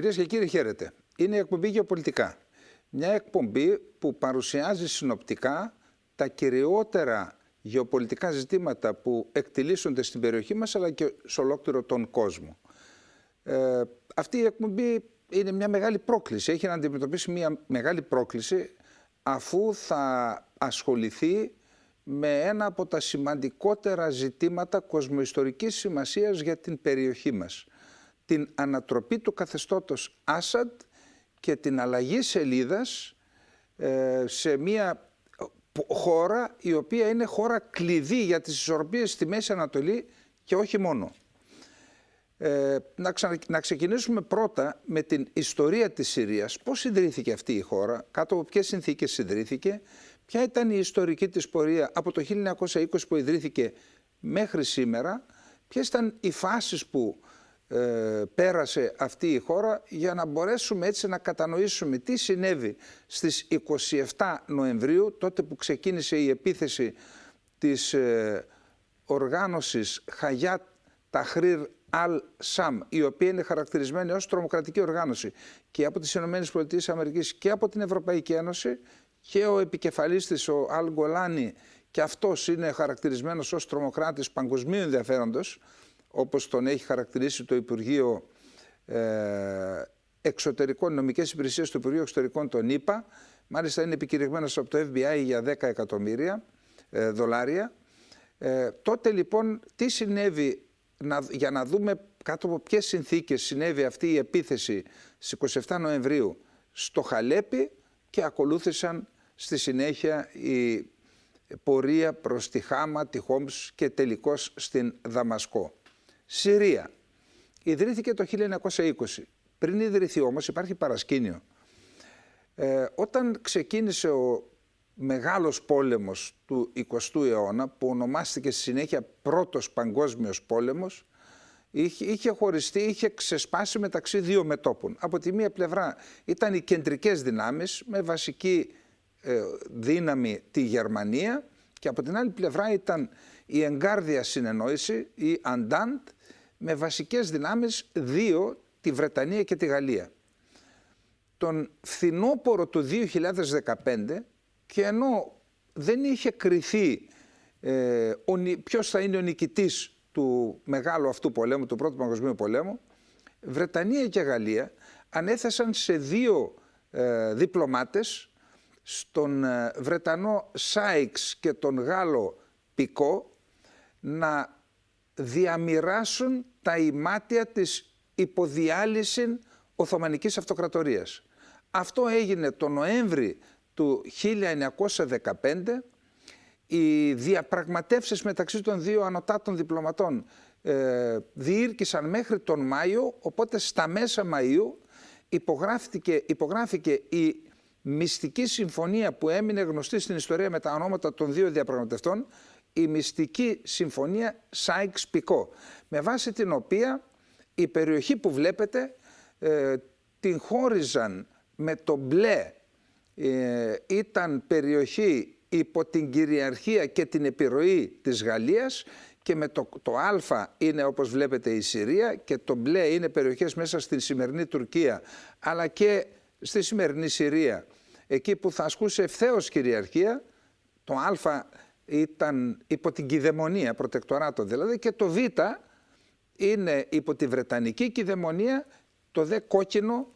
Κυρίες και κύριοι, χαίρετε. Είναι η εκπομπή Γεωπολιτικά. Μια εκπομπή που παρουσιάζει συνοπτικά τα κυριότερα γεωπολιτικά ζητήματα που εκτιλήσονται στην περιοχή μας, αλλά και σε ολόκληρο τον κόσμο. Αυτή η εκπομπή είναι μια μεγάλη πρόκληση. Έχει να αντιμετωπίσει μια μεγάλη πρόκληση, αφού θα ασχοληθεί με ένα από τα σημαντικότερα ζητήματα κοσμοϊστορικής σημασίας για την περιοχή μας. Την ανατροπή του καθεστώτος Άσαντ και την αλλαγή σελίδας σε μια χώρα η οποία είναι χώρα κλειδί για τις ισορροπίες στη Μέση Ανατολή και όχι μόνο. Να ξεκινήσουμε πρώτα με την ιστορία της Συρίας. Πώς ιδρύθηκε αυτή η χώρα, κάτω από ποιες συνθήκες ιδρύθηκε, ποια ήταν η ιστορική της πορεία από το 1920 που ιδρύθηκε μέχρι σήμερα, ποιες ήταν οι φάσεις που πέρασε αυτή η χώρα, για να μπορέσουμε έτσι να κατανοήσουμε τι συνέβη στις 27 Νοεμβρίου, τότε που ξεκίνησε η επίθεση της οργάνωσης Χαγιάτ Ταχρήρ Αλ-Σαμ, η οποία είναι χαρακτηρισμένη ως τρομοκρατική οργάνωση και από τις ΗΠΑ και από την Ευρωπαϊκή Ένωση, και ο επικεφαλής της, ο Αλ Γκολάνι, και αυτός είναι χαρακτηρισμένος ως τρομοκράτης παγκοσμίου ενδιαφέροντος, όπως τον έχει χαρακτηρίσει το Υπουργείο Εξωτερικών, Νομικές Υπηρεσίες του Υπουργείου Εξωτερικών των ΗΠΑ. Μάλιστα είναι επικηρυγμένος από το FBI για 10 εκατομμύρια δολάρια. Τότε λοιπόν τι συνέβη, για να δούμε κάτω από ποιες συνθήκες συνέβη αυτή η επίθεση στις 27 Νοεμβρίου στο Χαλέπι, και ακολούθησαν στη συνέχεια η πορεία προς τη Χάμα, τη Χόμς και τελικώς στην Δαμασκό. Συρία. Ιδρύθηκε το 1920. Πριν ιδρυθεί όμως υπάρχει παρασκήνιο. Όταν ξεκίνησε ο μεγάλος πόλεμος του 20ου αιώνα, που ονομάστηκε στη συνέχεια Πρώτος Παγκόσμιος Πόλεμος, είχε χωριστεί, είχε ξεσπάσει μεταξύ δύο μετώπων. Από τη μία πλευρά ήταν οι κεντρικές δυνάμεις με βασική δύναμη τη Γερμανία, και από την άλλη πλευρά ήταν η εγκάρδια συνεννόηση, η Αντάντ, με βασικές δυνάμεις δύο, τη Βρετανία και τη Γαλλία. Τον φθινόπωρο του 2015, και ενώ δεν είχε κριθεί ποιος θα είναι ο νικητής του μεγάλου αυτού πολέμου, του Πρώτου Παγκοσμίου Πολέμου, Βρετανία και Γαλλία ανέθεσαν σε δύο διπλωμάτες, στον Βρετανό Σάιξ και τον Γάλλο Πικό, να διαμοιράσουν τα ημάτια της υποδιάλυσης Οθωμανικής Αυτοκρατορίας. Αυτό έγινε το Νοέμβρη του 1915. Οι διαπραγματεύσεις μεταξύ των δύο ανωτάτων διπλωματών διήρκησαν μέχρι τον Μάιο, οπότε στα μέσα Μαΐου υπογράφηκε η μυστική συμφωνία που έμεινε γνωστή στην ιστορία με τα ονόματα των δύο διαπραγματευτών, η μυστική συμφωνία Σάιξ-Πικό, με βάση την οποία η περιοχή που βλέπετε την χώριζαν με το μπλε, ήταν περιοχή υπό την κυριαρχία και την επιρροή της Γαλλίας, και με το α είναι, όπως βλέπετε, η Συρία, και το μπλε είναι περιοχές μέσα στην σημερινή Τουρκία, αλλά και στη σημερινή Συρία, εκεί που θα ασκούσε ευθέως κυριαρχία. Το α ήταν υπό την κυδαιμονία, προτεκτοράτο δηλαδή, και το β είναι υπό τη Βρετανική κυδαιμονία, το δε κόκκινο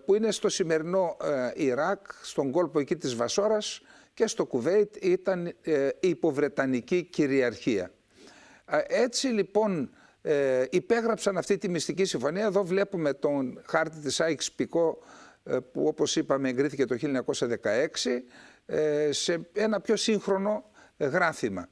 που είναι στο σημερινό Ιράκ, στον κόλπο εκεί της Βασόρας, και στο Κουβέιτ ήταν υπό Βρετανική κυριαρχία. Έτσι λοιπόν υπέγραψαν αυτή τη μυστική συμφωνία. Εδώ βλέπουμε τον χάρτη της Σάιξ-Πικό, που όπως είπαμε εγκρίθηκε το 1916, σε ένα πιο σύγχρονο γράφημα.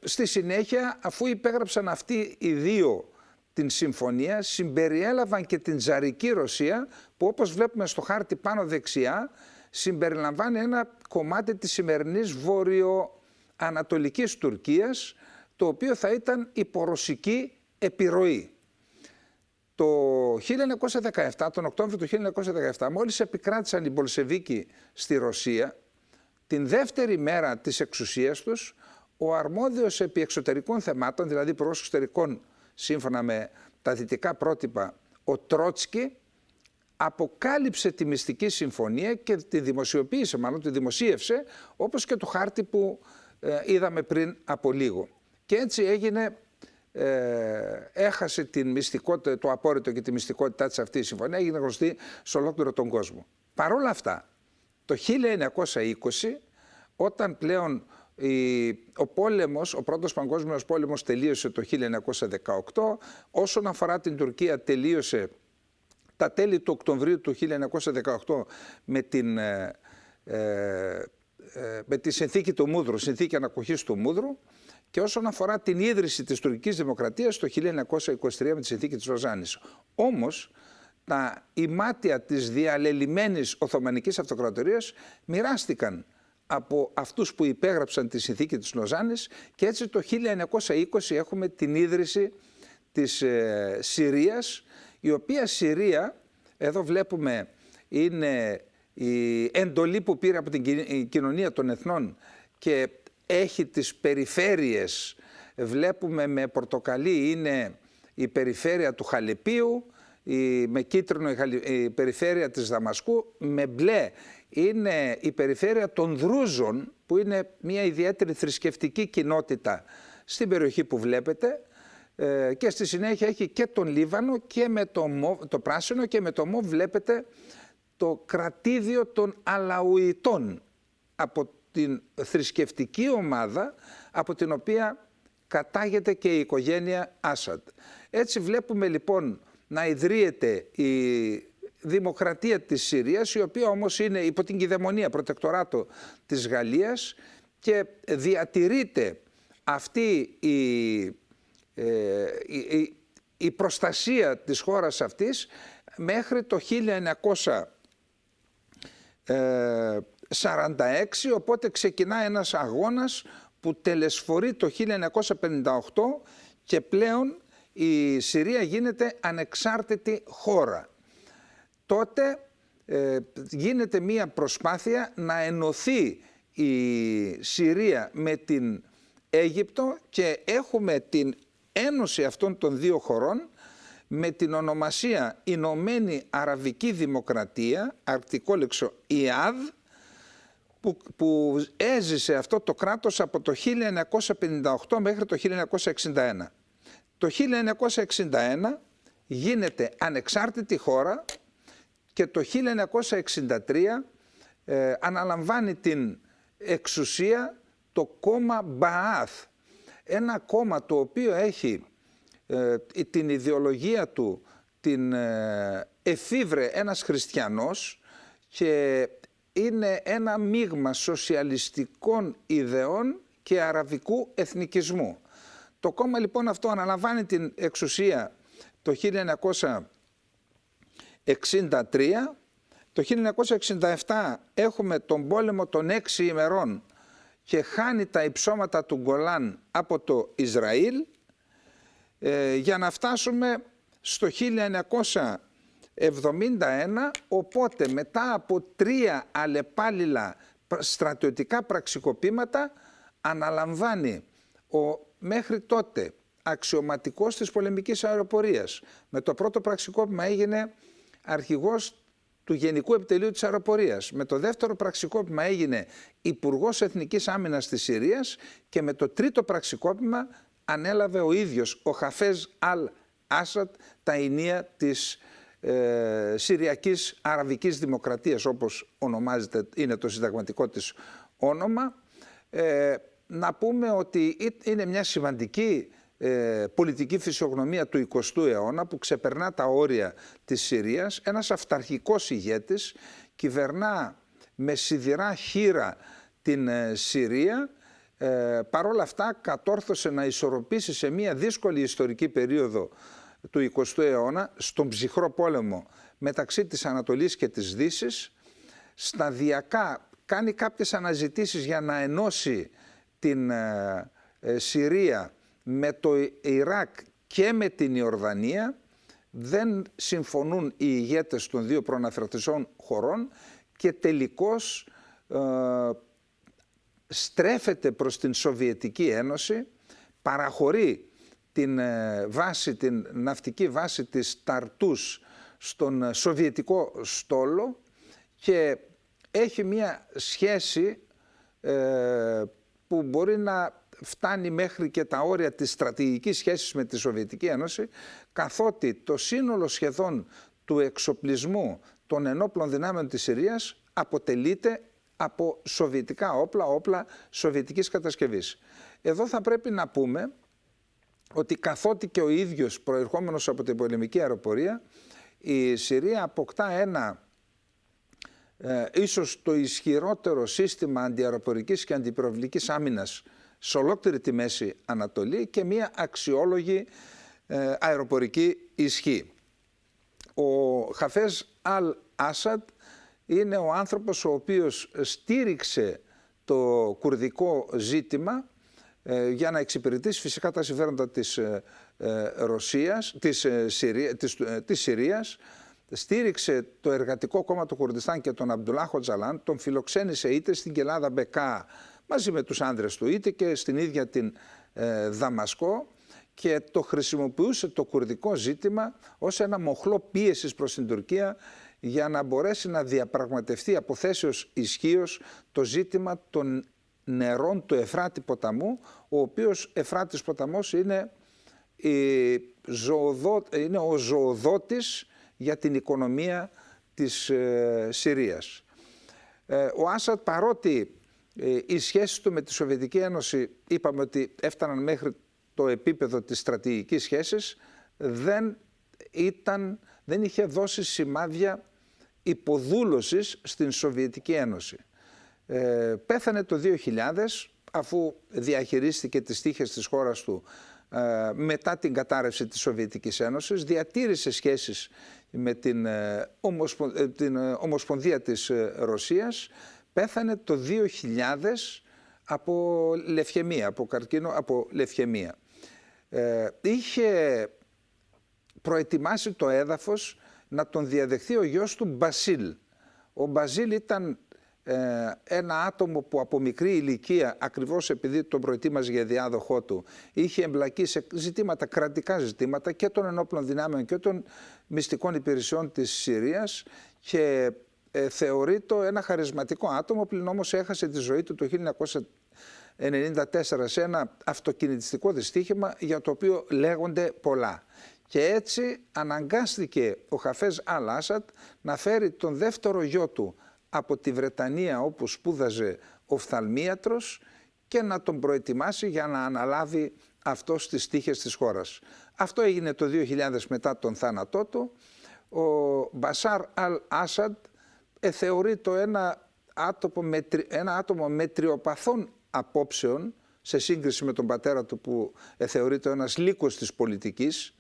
Στη συνέχεια, αφού υπέγραψαν αυτοί οι δύο την συμφωνία, συμπεριέλαβαν και την Τζαρική Ρωσία, που όπως βλέπουμε στο χάρτη πάνω δεξιά συμπεριλαμβάνει ένα κομμάτι της σημερινής βορειοανατολικής Τουρκίας, το οποίο θα ήταν υπό ρωσική επιρροή. Το 1917, τον Οκτώβριο του 1917, μόλις επικράτησαν οι Μπολσεβίκοι στη Ρωσία, την δεύτερη μέρα της εξουσίας τους, ο αρμόδιος επί εξωτερικών θεμάτων, δηλαδή υπουργός εξωτερικών σύμφωνα με τα δυτικά πρότυπα, ο Τρότσκι αποκάλυψε τη μυστική συμφωνία και τη δημοσιοποίησε, μάλλον τη δημοσίευσε, όπως και το χάρτη που είδαμε πριν από λίγο. Και έτσι έγινε, έχασε την μυστικότητα, το απόρριτο και τη μυστικότητά της αυτή η συμφωνία, έγινε γνωστή σε ολόκληρο τον κόσμο. Παρ' όλα αυτά, το 1920, όταν πλέον ο πόλεμος, ο πρώτος παγκόσμιος πόλεμος τελείωσε το 1918, όσον αφορά την Τουρκία τελείωσε τα τέλη του Οκτωβρίου του 1918 με τη συνθήκη του Μούδρου, συνθήκη ανακοχής του Μούδρου, και όσον αφορά την ίδρυση της τουρκικής δημοκρατίας το 1923 με τη συνθήκη της Λοζάνης. Όμως, τα ημάτια της διαλελειμμένης Οθωμανικής Αυτοκρατορίας μοιράστηκαν από αυτούς που υπέγραψαν τη συνθήκη της Λοζάνης και έτσι το 1920 έχουμε την ίδρυση της Συρίας, η οποία Συρία, εδώ βλέπουμε, είναι η εντολή που πήρε από την Κοινωνία των Εθνών και έχει τις περιφέρειες. Βλέπουμε με πορτοκαλί είναι η περιφέρεια του Χαλεπίου, με κίτρινο η περιφέρεια της Δαμασκού, με μπλε είναι η περιφέρεια των Δρούζων, που είναι μια ιδιαίτερη θρησκευτική κοινότητα στην περιοχή που βλέπετε, και στη συνέχεια έχει και τον Λίβανο και με το πράσινο, και με το μοβ βλέπετε το κρατήδιο των Αλαουιτών, από την θρησκευτική ομάδα από την οποία κατάγεται και η οικογένεια Άσαντ. Έτσι βλέπουμε λοιπόν να ιδρύεται η δημοκρατία της Συρίας, η οποία όμως είναι υπό την κυδαιμονία, προτεκτοράτο της Γαλλίας, και διατηρείται αυτή η προστασία της χώρας αυτής μέχρι το 1946, οπότε ξεκινά ένας αγώνας που τελεσφορεί το 1958 και πλέον η Συρία γίνεται ανεξάρτητη χώρα. Τότε γίνεται μία προσπάθεια να ενωθεί η Συρία με την Αίγυπτο και έχουμε την ένωση αυτών των δύο χωρών με την ονομασία Ηνωμένη Αραβική Δημοκρατία, αρκτικόλεξο ΙΑΔ, που έζησε αυτό το κράτος από το 1958 μέχρι το 1961. Το 1961 γίνεται ανεξάρτητη χώρα και το 1963 αναλαμβάνει την εξουσία το κόμμα Μπαάθ, ένα κόμμα το οποίο έχει την ιδεολογία του την εφήβρε ένας χριστιανός και είναι ένα μείγμα σοσιαλιστικών ιδεών και αραβικού εθνικισμού. Το κόμμα λοιπόν αυτό αναλαμβάνει την εξουσία το 1963. Το 1967 έχουμε τον πόλεμο των 6 ημερών και χάνει τα υψώματα του Γκολάν από το Ισραήλ, για να φτάσουμε στο 1971, οπότε μετά από 3 αλλεπάλληλα στρατιωτικά πραξικοπήματα αναλαμβάνει ο μέχρι τότε αξιωματικός της πολεμικής αεροπορίας. Με το πρώτο πραξικόπημα έγινε αρχηγός του Γενικού Επιτελείου της Αεροπορίας. Με το δεύτερο πραξικόπημα έγινε Υπουργός Εθνικής Άμυνας της Συρίας και με το τρίτο πραξικόπημα ανέλαβε ο ίδιος ο Χαφέζ Αλ Άσαντ τα ηνία της Συριακής Αραβικής Δημοκρατίας, όπως ονομάζεται, είναι το συνταγματικό της όνομα. Να πούμε ότι είναι μια σημαντική πολιτική φυσιογνωμία του 20ου αιώνα που ξεπερνά τα όρια της Συρίας. Ένας αυταρχικός ηγέτης κυβερνά με σιδηρά χείρα την Συρία. Παρόλα αυτά κατόρθωσε να ισορροπήσει σε μια δύσκολη ιστορική περίοδο του 20ου αιώνα, στον ψυχρό πόλεμο μεταξύ της Ανατολής και της Δύσης. Σταδιακά κάνει κάποιες αναζητήσεις για να ενώσει την Συρία με το Ιράκ και με την Ιορδανία. Δεν συμφωνούν οι ηγέτες των δύο προαναφερθησών χωρών και τελικώς στρέφεται προς την Σοβιετική Ένωση, παραχωρεί την ναυτική βάση της Ταρτούς στον Σοβιετικό στόλο και έχει μία σχέση που μπορεί να φτάνει μέχρι και τα όρια της στρατηγικής σχέσης με τη Σοβιετική Ένωση, καθότι το σύνολο σχεδόν του εξοπλισμού των ενόπλων δυνάμεων της Συρίας αποτελείται από σοβιετικά όπλα σοβιετικής κατασκευής. Εδώ θα πρέπει να πούμε ότι καθότι και ο ίδιος προερχόμενος από την πολεμική αεροπορία, η Συρία αποκτά ίσως το ισχυρότερο σύστημα αντιαεροπορικής και αντιπυραυλικής άμυνας σε ολόκληρη τη Μέση Ανατολή και μια αξιόλογη αεροπορική ισχύ. Ο Χαφέζ Αλ Άσαντ είναι ο άνθρωπος ο οποίος στήριξε το κουρδικό ζήτημα για να εξυπηρετήσει φυσικά τα συμφέροντα της Συρίας, στήριξε το Εργατικό Κόμμα του Κουρδιστάν και τον Αμπτουλάχ Οτζαλάν, τον φιλοξένησε είτε στην Κελάδα Μπεκά μαζί με τους άνδρες του, είτε και στην ίδια την Δαμασκό, και το χρησιμοποιούσε το κουρδικό ζήτημα ως ένα μοχλό πίεσης προς την Τουρκία για να μπορέσει να διαπραγματευτεί από θέσεως ισχύως το ζήτημα των νερών του Εφράτη ποταμού, ο οποίος Εφράτης ποταμός είναι ο ζωοδότης για την οικονομία της Συρίας. Ο Άσαντ, παρότι οι σχέσεις του με τη Σοβιετική Ένωση είπαμε ότι έφταναν μέχρι το επίπεδο της στρατηγικής σχέσης, δεν είχε δώσει σημάδια υποδούλωσης στην Σοβιετική Ένωση. Πέθανε το 2000 αφού διαχειρίστηκε τις τύχες της χώρας του μετά την κατάρρευση της Σοβιετικής Ένωσης, διατήρησε σχέσεις με την Ομοσπονδία της Ρωσίας, πέθανε το 2000 από λευκαιμία, από καρκίνο, από λευκαιμία. Είχε προετοιμάσει το έδαφος να τον διαδεχθεί ο γιος του Μπασίλ. Ο Μπασίλ ήταν ένα άτομο που από μικρή ηλικία, ακριβώς επειδή τον προετοίμαζε για διάδοχό του, είχε εμπλακεί σε ζητήματα, κρατικά ζητήματα και των ενόπλων δυνάμεων και των μυστικών υπηρεσιών της Συρίας και θεωρείται ένα χαρισματικό άτομο, πλην όμως έχασε τη ζωή του το 1994 σε ένα αυτοκινητιστικό δυστύχημα για το οποίο λέγονται πολλά. Και έτσι αναγκάστηκε ο Χαφέζ Αλ Άσαντ να φέρει τον δεύτερο γιο του από τη Βρετανία, όπου σπούδαζε οφθαλμίατρος, και να τον προετοιμάσει για να αναλάβει αυτός τις τύχες της χώρας. Αυτό έγινε το 2000 μετά τον θάνατό του. Ο Μπασάρ Αλ Άσαντ θεωρείται ένα άτομο μετριοπαθών απόψεων σε σύγκριση με τον πατέρα του που θεωρείται ένας λύκος της πολιτικής,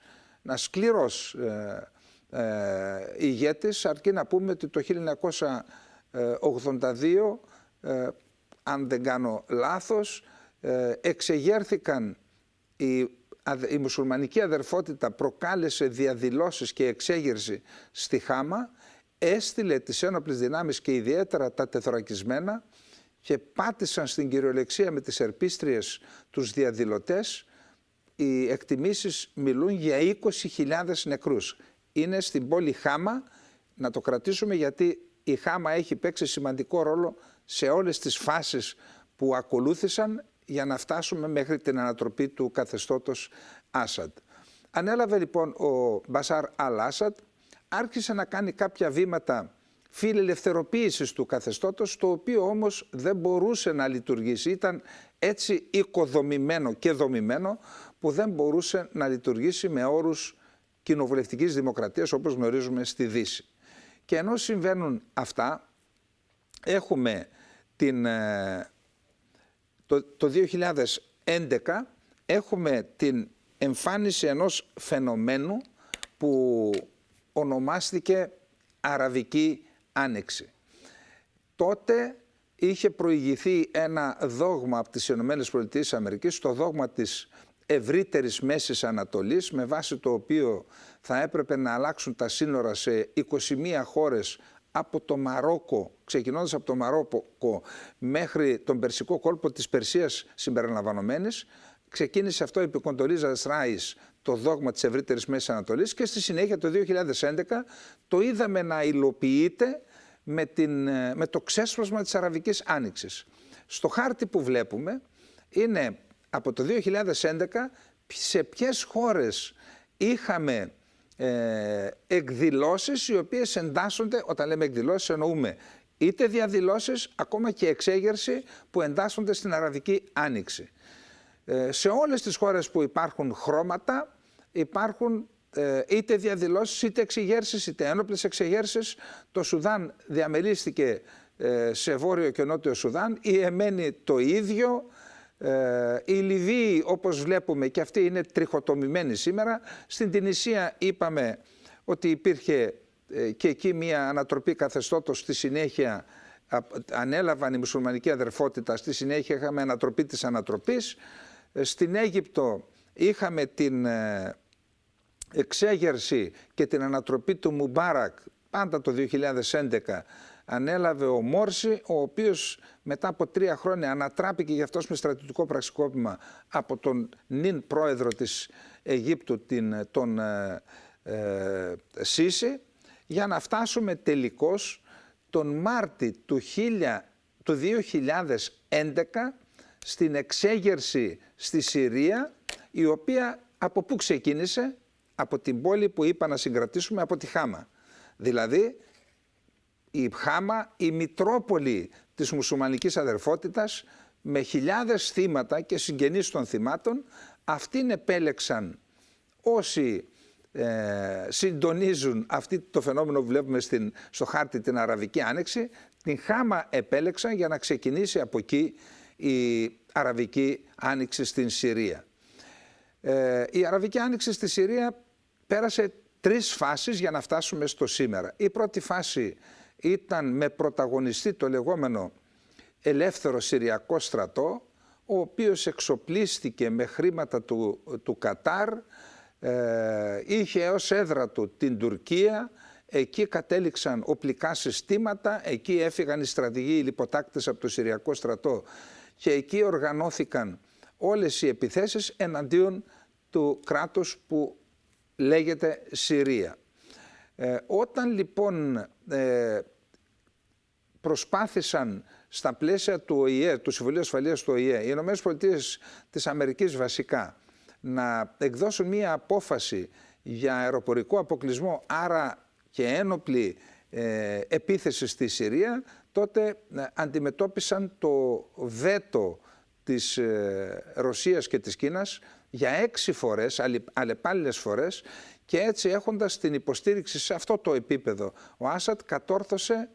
ένας σκληρός ηγέτης, αρκεί να πούμε ότι το 1982, αν δεν κάνω λάθος, εξεγέρθηκαν η μουσουλμανική αδερφότητα, προκάλεσε διαδηλώσεις και εξέγερση στη Χάμα, έστειλε τις ένοπλες δυνάμεις και ιδιαίτερα τα τεθωρακισμένα και πάτησαν στην κυριολεξία με τις ερπίστριες τους διαδηλωτές. Οι εκτιμήσεις μιλούν για 20.000 νεκρούς. Είναι στην πόλη Χάμα, να το κρατήσουμε γιατί η Χάμα έχει παίξει σημαντικό ρόλο σε όλες τις φάσεις που ακολούθησαν για να φτάσουμε μέχρι την ανατροπή του καθεστώτος Άσαντ. Ανέλαβε λοιπόν ο Μπασάρ Αλ Άσαντ, άρχισε να κάνει κάποια βήματα φιλελευθεροποίησης του καθεστώτος, το οποίο όμως δεν μπορούσε να λειτουργήσει. Ήταν έτσι οικοδομημένο και δομημένο που δεν μπορούσε να λειτουργήσει με όρους κοινοβουλευτικής δημοκρατίας όπως γνωρίζουμε στη Δύση. Και ενώ συμβαίνουν αυτά, έχουμε το 2011 έχουμε την εμφάνιση ενός φαινομένου που ονομάστηκε Αραβική Άνοιξη. Τότε είχε προηγηθεί ένα δόγμα από τις ΗΠΑ, το δόγμα της ευρύτερης Μέσης Ανατολής, με βάση το οποίο θα έπρεπε να αλλάξουν τα σύνορα σε 21 χώρες από το Μαρόκο, ξεκινώντας από το Μαρόκο μέχρι τον Περσικό κόλπο της Περσίας συμπεριλαμβανομένης, ξεκίνησε αυτό επί Κοντολίζας Ράις, το δόγμα της ευρύτερης Μέσης Ανατολής, και στη συνέχεια το 2011 το είδαμε να υλοποιείται με το ξέσπασμα της Αραβικής Άνοιξης. Στο χάρτη που βλέπουμε είναι από το 2011 σε ποιες χώρες είχαμε εκδηλώσεις οι οποίες εντάσσονται, όταν λέμε εκδηλώσεις εννοούμε είτε διαδηλώσεις, ακόμα και εξέγερση που εντάσσονται στην Αραβική Άνοιξη. Σε όλες τις χώρες που υπάρχουν χρώματα υπάρχουν είτε διαδηλώσεις, είτε εξεγέρσεις, είτε ένοπλες εξεγέρσεις. Το Σουδάν διαμελίστηκε σε Βόρειο και Νότιο Σουδάν, η Εμένη το ίδιο, η Λιβύη όπως βλέπουμε και αυτή είναι τριχοτομημένη σήμερα. Στην Τινησία είπαμε ότι υπήρχε και εκεί μια ανατροπή καθεστώτος, στη συνέχεια ανέλαβαν η μουσουλμανική αδερφότητα, στη συνέχεια είχαμε ανατροπή της ανατροπής. Στην Αίγυπτο είχαμε την εξέγερση και την ανατροπή του Μουμπάρακ, πάντα το 2011 ανέλαβε ο Μόρση, ο οποίος μετά από 3 χρόνια ανατράπηκε γι' αυτός με στρατιωτικό πραξικόπημα από τον νυν πρόεδρο της Αιγύπτου, τον Σίση, για να φτάσουμε τελικώς τον Μάρτι του 2011 στην εξέγερση στη Συρία, η οποία από πού ξεκίνησε? Από την πόλη που είπα να συγκρατήσουμε, από τη Χάμα. Δηλαδή η Χάμα, η μητρόπολη της μουσουλμανικής αδερφότητας, με χιλιάδες θύματα και συγγενείς των θυμάτων. Αυτήν επέλεξαν όσοι συντονίζουν το φαινόμενο που βλέπουμε στο χάρτη, την Αραβική Άνοιξη. Την Χάμα επέλεξαν για να ξεκινήσει από εκεί η Αραβική Άνοιξη στην Συρία. Η Αραβική Άνοιξη στη Συρία πέρασε 3 φάσεις για να φτάσουμε στο σήμερα. Η πρώτη φάση ήταν με πρωταγωνιστή το λεγόμενο ελεύθερο Συριακό στρατό, ο οποίος εξοπλίστηκε με χρήματα του Κατάρ, είχε ως έδρα του την Τουρκία, εκεί κατέληξαν οπλικά συστήματα, εκεί έφυγαν οι στρατηγοί, οι λιποτάκτες από το Συριακό στρατό και εκεί οργανώθηκαν όλες οι επιθέσεις εναντίον του κράτους που λέγεται Συρία. Όταν λοιπόν προσπάθησαν στα πλαίσια του ΟΗΕ, του Συμβουλίου Ασφαλείας του ΟΗΕ, οι Ηνωμένες Πολιτείες της Αμερικής βασικά, να εκδώσουν μία απόφαση για αεροπορικό αποκλεισμό, άρα και ένοπλη επίθεση στη Συρία, τότε αντιμετώπισαν το βέτο της Ρωσίας και της Κίνας για 6 φορές, αλλεπάλληλες φορές, και έτσι έχοντας την υποστήριξη σε αυτό το επίπεδο, ο Άσαντ κατόρθωσε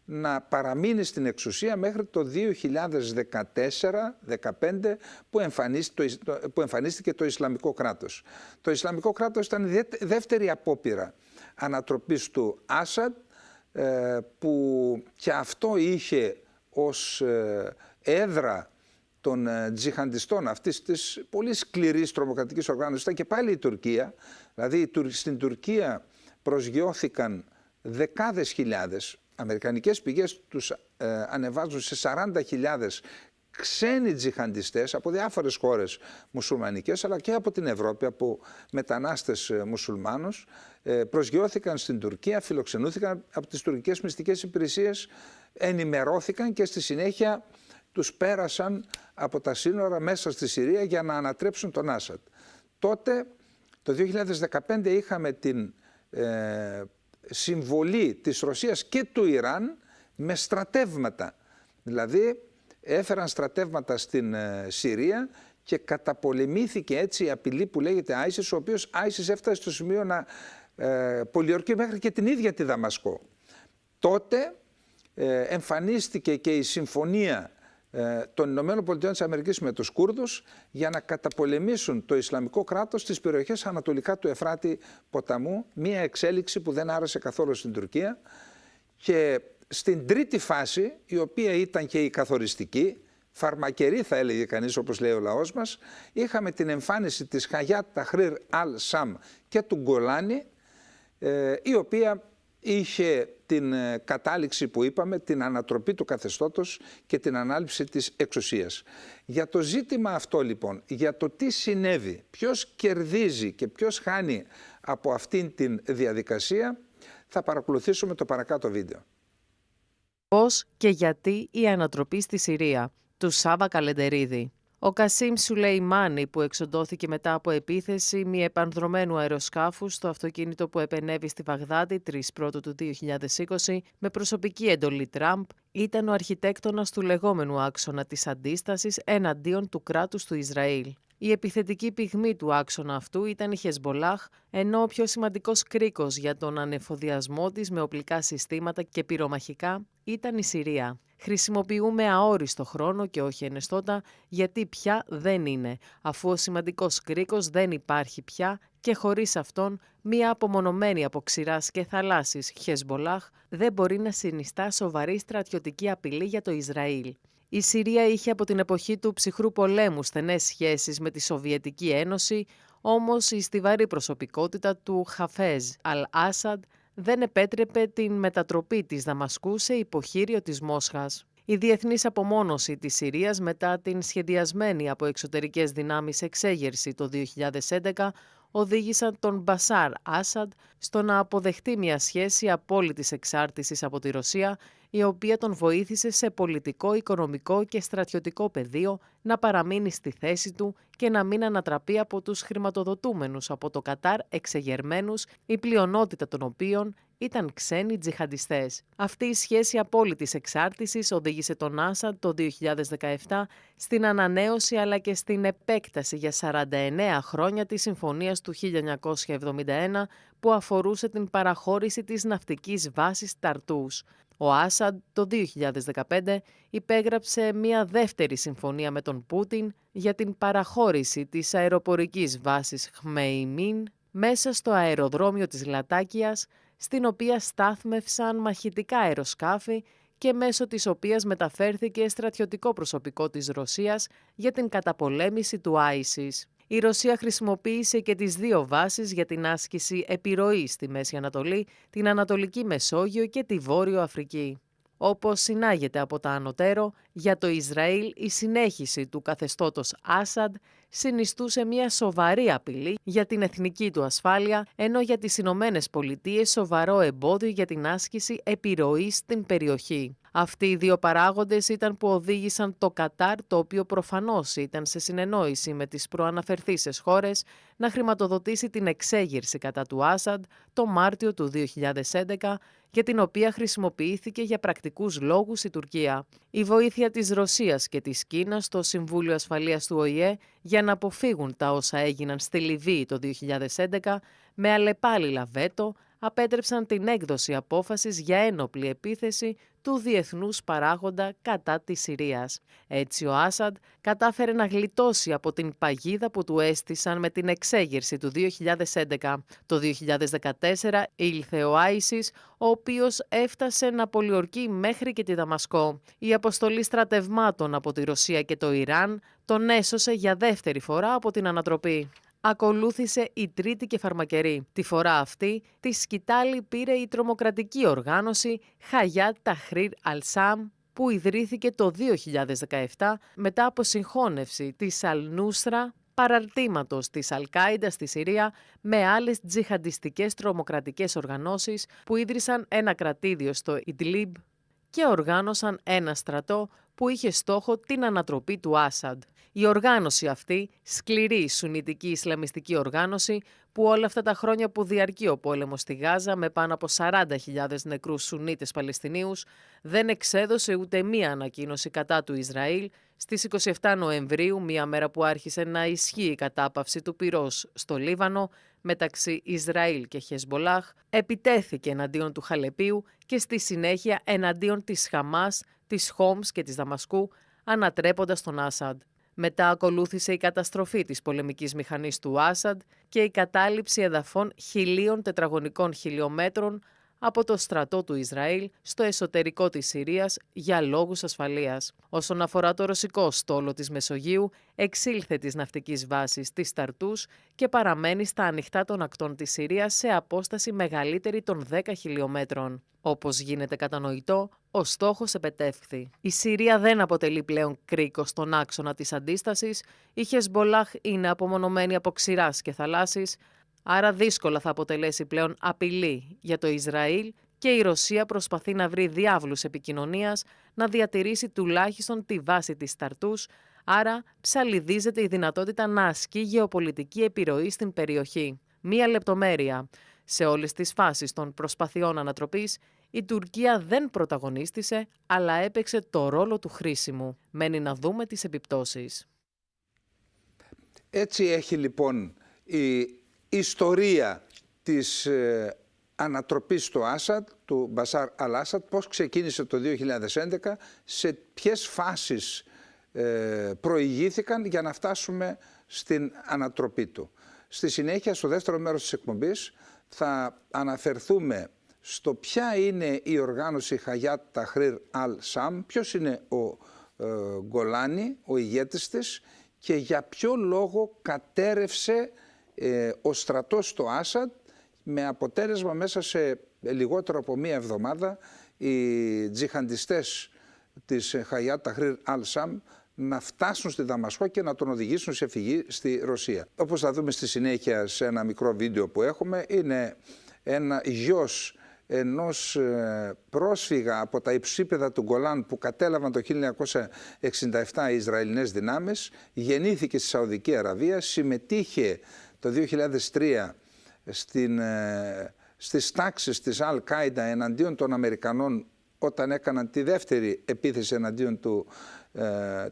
να παραμείνει στην εξουσία μέχρι το 2014-2015 που εμφανίστηκε το Ισλαμικό κράτος. Το Ισλαμικό κράτος ήταν η δεύτερη απόπειρα ανατροπής του Άσαντ, που και αυτό είχε ως έδρα των τζιχαντιστών αυτής της πολύ σκληρής τρομοκρατικής οργάνωσης ήταν και πάλι η Τουρκία. Δηλαδή στην Τουρκία προσγειώθηκαν δεκάδες χιλιάδες, αμερικανικές πηγές τους ανεβάζουν σε 40.000 ξένοι τζιχαντιστές από διάφορες χώρες μουσουλμανικές, αλλά και από την Ευρώπη, από μετανάστες μουσουλμάνους, προσγειώθηκαν στην Τουρκία, φιλοξενούθηκαν από τις τουρκικές μυστικές υπηρεσίες, ενημερώθηκαν και στη συνέχεια τους πέρασαν από τα σύνορα μέσα στη Συρία για να ανατρέψουν τον Άσαντ. Τότε, το 2015, είχαμε την συμβολή της Ρωσίας και του Ιράν με στρατεύματα. Δηλαδή έφεραν στρατεύματα στην Συρία και καταπολεμήθηκε έτσι η απειλή που λέγεται ISIS, ο οποίος ISIS έφτασε στο σημείο να πολιορκεί μέχρι και την ίδια τη Δαμασκό. Τότε εμφανίστηκε και η συμφωνία των Ηνωμένων Πολιτειών της Αμερικής με τους Κούρδους για να καταπολεμήσουν το Ισλαμικό κράτος στις περιοχές ανατολικά του Εφράτη ποταμού, μία εξέλιξη που δεν άρεσε καθόλου στην Τουρκία. Και στην τρίτη φάση, η οποία ήταν και η καθοριστική, φαρμακερή θα έλεγε κανείς, όπως λέει ο λαός μας, είχαμε την εμφάνιση της Χαγιάτ Ταχρήρ Αλ Σαμ και του Γκολάνι, η οποία είχε την κατάληξη που είπαμε, την ανατροπή του καθεστώτος και την ανάληψη της εξουσίας. Για το ζήτημα αυτό λοιπόν, για το τι συνέβη, ποιος κερδίζει και ποιος χάνει από αυτήν την διαδικασία, θα παρακολουθήσουμε το παρακάτω βίντεο. Πώς και γιατί η ανατροπή στη Συρία, του Σάβα Καλεντερίδη. Ο Κασίμ Σουλεϊμάνι, που εξοντώθηκε μετά από επίθεση μη επανδρωμένου αεροσκάφου στο αυτοκίνητο που επενέβη στη Βαγδάτη 3 Πρώτου του 2020 με προσωπική εντολή Τραμπ, ήταν ο αρχιτέκτονας του λεγόμενου άξονα της αντίστασης εναντίον του κράτους του Ισραήλ. Η επιθετική πυγμή του άξονα αυτού ήταν η Χεσμπολάχ, ενώ ο πιο σημαντικός κρίκος για τον ανεφοδιασμό της με οπλικά συστήματα και πυρομαχικά ήταν η Συρία. Χρησιμοποιούμε αόριστο χρόνο και όχι ενεστώτα, γιατί πια δεν είναι, αφού ο σημαντικός κρίκος δεν υπάρχει πια και χωρίς αυτόν μία απομονωμένη από ξηράς και θαλάσσης Χεσμπολάχ δεν μπορεί να συνιστά σοβαρή στρατιωτική απειλή για το Ισραήλ. Η Συρία είχε από την εποχή του ψυχρού πολέμου στενές σχέσεις με τη Σοβιετική Ένωση, όμως η στιβαρή προσωπικότητα του Χαφέζ Αλ-Άσαντ δεν επέτρεπε την μετατροπή της Δαμασκού σε υποχείριο της Μόσχας. Η διεθνής απομόνωση της Συρίας μετά την σχεδιασμένη από εξωτερικές δυνάμεις εξέγερση το 2011 οδήγησαν τον Μπασάρ Άσαντ στο να αποδεχτεί μια σχέση απόλυτης εξάρτησης από τη Ρωσία, η οποία τον βοήθησε σε πολιτικό, οικονομικό και στρατιωτικό πεδίο να παραμείνει στη θέση του και να μην ανατραπεί από τους χρηματοδοτούμενους από το Κατάρ εξεγερμένους, η πλειονότητα των οποίων ήταν ξένοι τζιχαντιστές. Αυτή η σχέση απόλυτης εξάρτησης οδήγησε τον Άσαντ το 2017 στην ανανέωση αλλά και στην επέκταση για 49 χρόνια της Συμφωνίας του 1971 που αφορούσε την παραχώρηση της ναυτικής βάσης Ταρτούς. Ο Άσαντ το 2015 υπέγραψε μια δεύτερη συμφωνία με τον Πούτιν για την παραχώρηση της αεροπορικής βάσης Χμεϊμίν μέσα στο αεροδρόμιο της Λατάκιας, στην οποία στάθμευσαν μαχητικά αεροσκάφη και μέσω της οποίας μεταφέρθηκε στρατιωτικό προσωπικό της Ρωσίας για την καταπολέμηση του ISIS. Η Ρωσία χρησιμοποίησε και τις δύο βάσεις για την άσκηση επιρροής στη Μέση Ανατολή, την Ανατολική Μεσόγειο και τη Βόρειο Αφρική. Όπως συνάγεται από τα ανωτέρω, για το Ισραήλ η συνέχιση του καθεστώτος Άσαντ συνιστούσε μια σοβαρή απειλή για την εθνική του ασφάλεια, ενώ για τις Ηνωμένες Πολιτείες σοβαρό εμπόδιο για την άσκηση επιρροής στην περιοχή. Αυτοί οι δύο παράγοντες ήταν που οδήγησαν το Κατάρ, το οποίο προφανώς ήταν σε συνεννόηση με τις προαναφερθήσεις χώρες, να χρηματοδοτήσει την εξέγερση κατά του Άσαντ το Μάρτιο του 2011, για την οποία χρησιμοποιήθηκε για πρακτικούς λόγους η Τουρκία. Η βοήθεια της Ρωσίας και της Κίνας στο Συμβούλιο Ασφαλείας του ΟΗΕ για να αποφύγουν τα όσα έγιναν στη Λιβύη το 2011 με αλλεπάλληλα βέτο απέτρεψαν την έκδοση απόφασης για ένοπλη επίθεση του διεθνούς παράγοντα κατά της Συρίας. Έτσι ο Άσαντ κατάφερε να γλιτώσει από την παγίδα που του έστησαν με την εξέγερση του 2011. Το 2014 ήλθε ο ISIS, ο οποίος έφτασε να πολιορκεί μέχρι και τη Δαμασκό. Η αποστολή στρατευμάτων από τη Ρωσία και το Ιράν τον έσωσε για δεύτερη φορά από την ανατροπή. Ακολούθησε η τρίτη και φαρμακερή. Τη φορά αυτή τη σκητάλη πήρε η τρομοκρατική οργάνωση Χαγιάτ Ταχρήρ Αλ-Σάμ, που ιδρύθηκε το 2017 μετά από συγχώνευση της Αλ-Νούσρα, παραρτήματος της Αλ-Κάιντα στη Συρία, με άλλες τζιχαντιστικές τρομοκρατικές οργανώσεις που ίδρυσαν ένα κρατήδιο στο Ιντλίμπ και οργάνωσαν ένα στρατό που είχε στόχο την ανατροπή του Άσαντ. Η οργάνωση αυτή, σκληρή σουνιτική ισλαμιστική οργάνωση, που όλα αυτά τα χρόνια που διαρκεί ο πόλεμος στη Γάζα με πάνω από 40.000 νεκρούς Σουνίτες Παλαιστινίους, δεν εξέδωσε ούτε μία ανακοίνωση κατά του Ισραήλ στις 27 Νοεμβρίου, μία μέρα που άρχισε να ισχύει η κατάπαυση του πυρός στο Λίβανο μεταξύ Ισραήλ και Χεσμπολάχ, επιτέθηκε εναντίον του Χαλεπίου και στη συνέχεια εναντίον της Χαμάς, της Χόμς και της Δαμασκού, ανατρέποντας τον Άσαντ. Μετά ακολούθησε η καταστροφή της πολεμικής μηχανής του Άσαντ και η κατάληψη εδαφών 1.000 τετραγωνικών χιλιόμετρων από το στρατό του Ισραήλ στο εσωτερικό της Συρίας για λόγους ασφαλείας. Όσον αφορά το ρωσικό στόλο της Μεσογείου, εξήλθε της ναυτικής βάσης της Ταρτούς και παραμένει στα ανοιχτά των ακτών της Συρίας σε απόσταση μεγαλύτερη των 10 χιλιόμετρων. Όπως γίνεται κατανοητό, ο στόχος επετεύχθη. Η Συρία δεν αποτελεί πλέον κρίκο στον άξονα της αντίστασης, η Χεσμπολάχ είναι απομονωμένη από ξηράς και θαλάσσης, άρα δύσκολα θα αποτελέσει πλέον απειλή για το Ισραήλ και η Ρωσία προσπαθεί να βρει διάβλους επικοινωνίας, να διατηρήσει τουλάχιστον τη βάση της Ταρτούς, άρα ψαλιδίζεται η δυνατότητα να ασκεί γεωπολιτική επιρροή στην περιοχή. Μία λεπτομέρεια. Σε όλες τις φάσεις των προσπαθειών ανατροπής, η Τουρκία δεν πρωταγωνίστησε, αλλά έπαιξε το ρόλο του χρήσιμου. Μένει να δούμε τις επιπτώσεις. Έτσι έχει λοιπόν η ιστορία της ανατροπής του Άσαντ, του Μπασάρ Αλ-Άσαντ, πώς ξεκίνησε το 2011, σε ποιες φάσεις προηγήθηκαν για να φτάσουμε στην ανατροπή του. Στη συνέχεια, στο δεύτερο μέρος της εκπομπής, θα αναφερθούμε στο ποια είναι η οργάνωση Χαγιάτ Ταχρήρ Αλ-Σαμ, ποιος είναι ο Γκολάνι, ο ηγέτης της, και για ποιο λόγο κατέρευσε ο στρατός του Άσαντ, με αποτέλεσμα μέσα σε λιγότερο από μία εβδομάδα οι τζιχαντιστές της Χαγιάτ Ταχρήρ Αλ-Σαμ να φτάσουν στη Δαμασκό και να τον οδηγήσουν σε φυγή στη Ρωσία. Όπως θα δούμε στη συνέχεια σε ένα μικρό βίντεο που έχουμε, είναι ένα γιος ενός πρόσφυγα από τα υψίπεδα του Γκολάν που κατέλαβαν το 1967 οι Ισραηλινές δυνάμεις, γεννήθηκε στη Σαουδική Αραβία, συμμετείχε το 2003 στις τάξεις της Αλ-Κάιντα εναντίον των Αμερικανών όταν έκαναν τη δεύτερη επίθεση εναντίον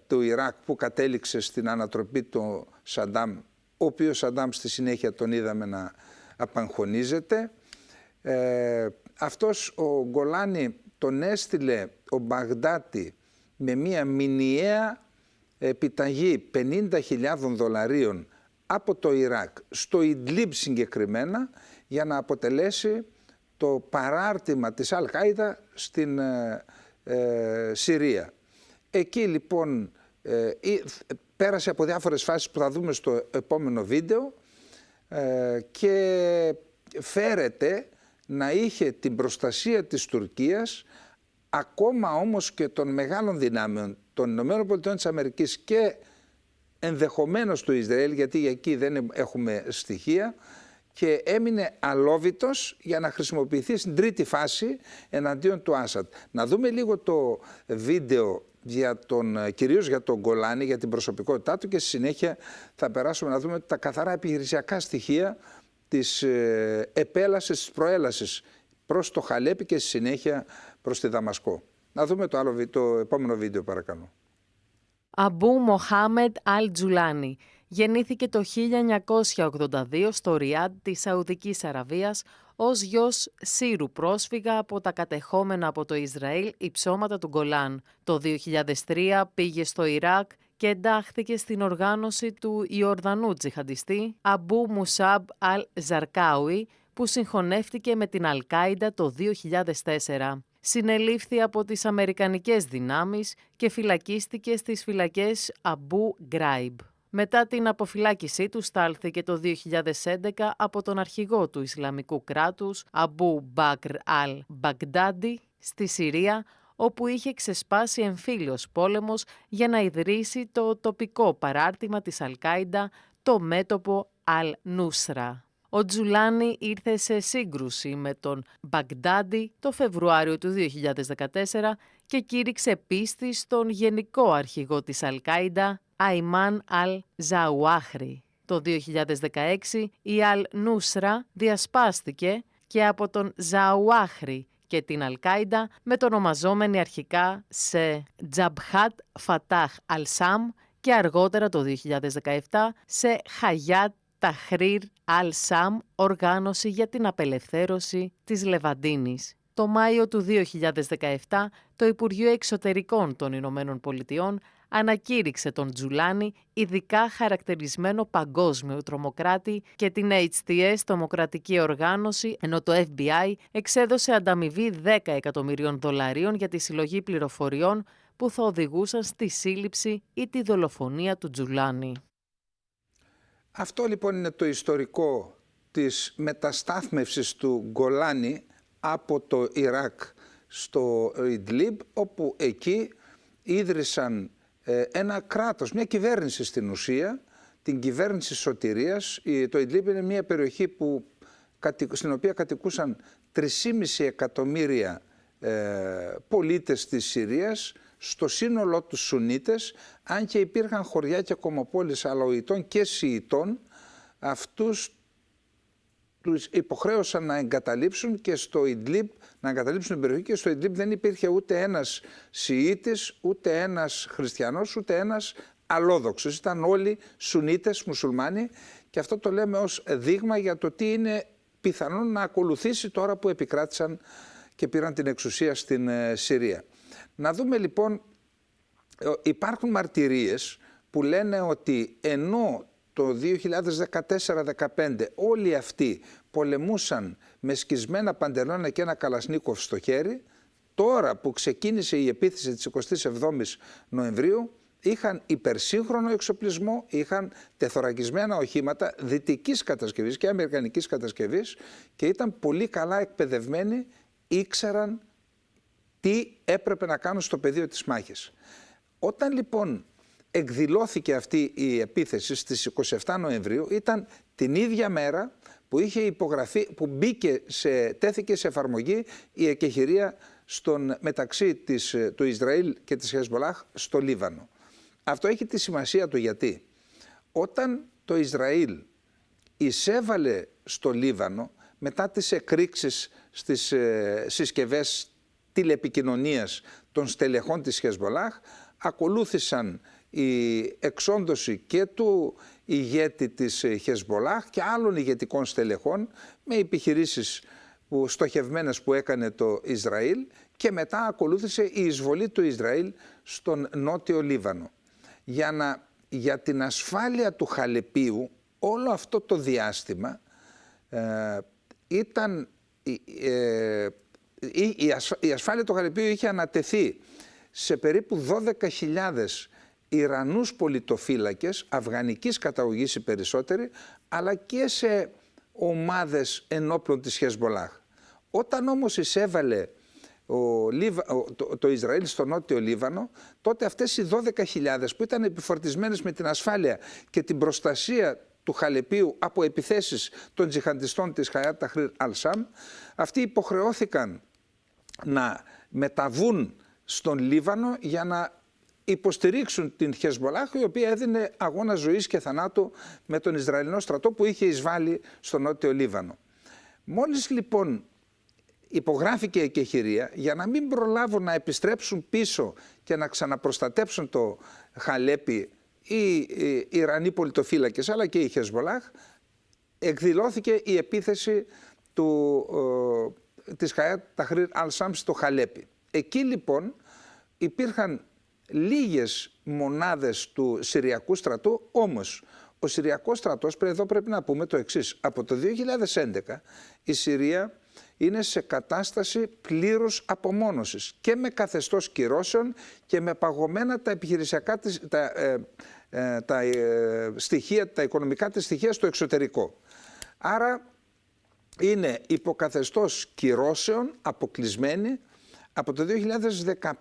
του Ιράκ που κατέληξε στην ανατροπή του Σαντάμ, ο οποίος Σαντάμ στη συνέχεια τον είδαμε να απαγχωνίζεται. Αυτός ο Γκολάνι τον έστειλε ο Μπαγδάτη με μία μηνιαία επιταγή $50.000 από το Ιράκ στο Ιντλίμπ συγκεκριμένα, για να αποτελέσει το παράρτημα της Αλ-Κάιντα στην Συρία. Εκεί λοιπόν πέρασε από διάφορες φάσεις που θα δούμε στο επόμενο βίντεο και φέρεται να είχε την προστασία της Τουρκίας, ακόμα όμως και των μεγάλων δυνάμεων των ΗΠΑ και ενδεχομένως του Ισραήλ, γιατί εκεί δεν έχουμε στοιχεία, και έμεινε αλόβητος για να χρησιμοποιηθεί στην τρίτη φάση εναντίον του Άσαντ. Να δούμε λίγο το βίντεο κυρίως για τον Γκολάνι, για την προσωπικότητά του, και στη συνέχεια θα περάσουμε να δούμε τα καθαρά επιχειρησιακά στοιχεία της επέλασης, της προέλασης προς το Χαλέπι και στη συνέχεια προς τη Δαμασκό. Να δούμε το επόμενο βίντεο, παρακαλώ. Αμπού Μοχάμεντ Αλ-Τζουλάνι γεννήθηκε το 1982 στο Ριάντ της Σαουδικής Αραβίας ως γιος Σύρου πρόσφυγα από τα κατεχόμενα από το Ισραήλ υψώματα του Γκολάν. Το 2003 πήγε στο Ιράκ και εντάχθηκε στην οργάνωση του Ιορδανού τζιχαντιστή Αμπού Μουσάμπ Αλ-Ζαρκάουι, που συγχωνεύτηκε με την Αλ-Κάιντα το 2004. Συνελήφθη από τις Αμερικανικές δυνάμεις και φυλακίστηκε στις φυλακές Αμπού Γκράιμπ. Μετά την αποφυλάκησή του στάλθηκε το 2011 από τον αρχηγό του Ισλαμικού κράτους Αμπού Μπάκρ Αλ-Μπαγντάντι στη Συρία, όπου είχε ξεσπάσει εμφύλιος πόλεμος για να ιδρύσει το τοπικό παράρτημα της Αλ-Κάιντα, το μέτωπο Αλ-Νούσρα. Ο Τζουλάνι ήρθε σε σύγκρουση με τον Μπαγντάντι το Φεβρουάριο του 2014 και κήρυξε πίστη στον γενικό αρχηγό της Αλ-Κάιντα, Αϊμάν Αλ-Ζαουάχρι. Το 2016 η Αλ-Νούσρα διασπάστηκε και από τον Ζαουάχρι και την Αλ-Κάιντα, μετονομαζόμενη αρχικά σε Τζαμπχάτ Φατάχ Αλ-Σαμ και αργότερα το 2017 σε Χαγιάτ Ταχρήρ Αλ-Σαμ, οργάνωση για την απελευθέρωση της Λεβαντίνης. Το Μάιο του 2017, το Υπουργείο Εξωτερικών των Ηνωμένων Πολιτειών ανακήρυξε τον Τζουλάνι ειδικά χαρακτηρισμένο παγκόσμιο τρομοκράτη και την HTS τρομοκρατική οργάνωση, ενώ το FBI εξέδωσε ανταμοιβή $10 εκατομμυρίων για τη συλλογή πληροφοριών που θα οδηγούσαν στη σύλληψη ή τη δολοφονία του Τζουλάνι. Αυτό λοιπόν είναι το ιστορικό της μεταστάθμευσης του Γκολάνι από το Ιράκ στο Ιντλίμπ, όπου εκεί ίδρυσαν ένα κράτος, μια κυβέρνηση στην ουσία, την κυβέρνηση σωτηρίας. Το Ιντλίμπ είναι μια περιοχή στην οποία κατοικούσαν 3,5 εκατομμύρια πολίτες της Συρίας, στο σύνολό τους Σουνίτες, αν και υπήρχαν χωριά και κομοπόλεις Αλαουιτών και Σιητών. Αυτούς τους υποχρέωσαν να εγκαταλείψουν και στο Ιντλίμπ, να εγκαταλείψουν την περιοχή, και στο Ιντλίμπ δεν υπήρχε ούτε ένας Σιήτης, ούτε ένας Χριστιανός, ούτε ένας Αλόδοξος. Ήταν όλοι Σουνίτες, μουσουλμάνοι, και αυτό το λέμε ως δείγμα για το τι είναι πιθανόν να ακολουθήσει τώρα που επικράτησαν και πήραν την εξουσία στην Συρία. Να δούμε λοιπόν, υπάρχουν μαρτυρίες που λένε ότι ενώ το 2014-2015 όλοι αυτοί πολεμούσαν με σκισμένα παντελόνια και ένα καλασνίκοφ στο χέρι, τώρα που ξεκίνησε η επίθεση της 27ης Νοεμβρίου είχαν υπερσύγχρονο εξοπλισμό, είχαν τεθωρακισμένα οχήματα δυτικής κατασκευής και αμερικανικής κατασκευής και ήταν πολύ καλά εκπαιδευμένοι, ήξεραν τι έπρεπε να κάνουν στο πεδίο της μάχης. Όταν λοιπόν εκδηλώθηκε αυτή η επίθεση στις 27 Νοεμβρίου, ήταν την ίδια μέρα που είχε υπογραφεί, που τέθηκε σε εφαρμογή η εκεχηρία μεταξύ του Ισραήλ και της Χεσμολάχ στο Λίβανο. Αυτό έχει τη σημασία του γιατί όταν το Ισραήλ εισέβαλε στο Λίβανο μετά τις εκρήξεις στις συσκευές τηλεπικοινωνίας των στελεχών της Χεσμολάχ, ακολούθησαν η εξόντωση και του ηγέτη της Χεσμολάχ και άλλων ηγετικών στελεχών με επιχειρήσεις στοχευμένες που έκανε το Ισραήλ, και μετά ακολούθησε η εισβολή του Ισραήλ στον νότιο Λίβανο. Για την ασφάλεια του Χαλεπίου όλο αυτό το διάστημα η ασφάλεια του Χαλεπίου είχε ανατεθεί σε περίπου 12.000 Ιρανούς πολιτοφύλακες, αφγανικής καταγωγής οι περισσότεροι, αλλά και σε ομάδες ενόπλων της Χεσμολάχ. Όταν όμως εισέβαλε το Ισραήλ στο νότιο Λίβανο, τότε αυτές οι 12.000 που ήταν επιφορτισμένες με την ασφάλεια και την προστασία του Χαλεπίου από επιθέσεις των τζιχαντιστών της Χαϊάτ Ταχρήρ Αλ-Σαμ, αυτοί υποχρεώθηκαν να μεταβούν στον Λίβανο για να υποστηρίξουν την Χεσμολάχ, η οποία έδινε αγώνα ζωής και θανάτου με τον Ισραηλινό στρατό που είχε εισβάλει στο νότιο Λίβανο. Μόλις λοιπόν υπογράφηκε η εκεχηρία, για να μην προλάβουν να επιστρέψουν πίσω και να ξαναπροστατέψουν το Χαλέπι οι Ιρανοί πολιτοφύλακες αλλά και η Χεσμολάχ, εκδηλώθηκε η επίθεση της Χαϊάτ Ταχρήρ Αλ-Σαμ στο Χαλέπι. Εκεί λοιπόν υπήρχαν λίγες μονάδες του Συριακού στρατού, όμως ο Συριακός στρατός, εδώ πρέπει να πούμε το εξής: από το 2011 η Συρία είναι σε κατάσταση πλήρους απομόνωσης και με καθεστώς κυρώσεων και με παγωμένα τα επιχειρησιακά στοιχεία, τα οικονομικά της στοιχεία στο εξωτερικό. Άρα είναι υποκαθεστώς κυρώσεων, αποκλεισμένη. Από το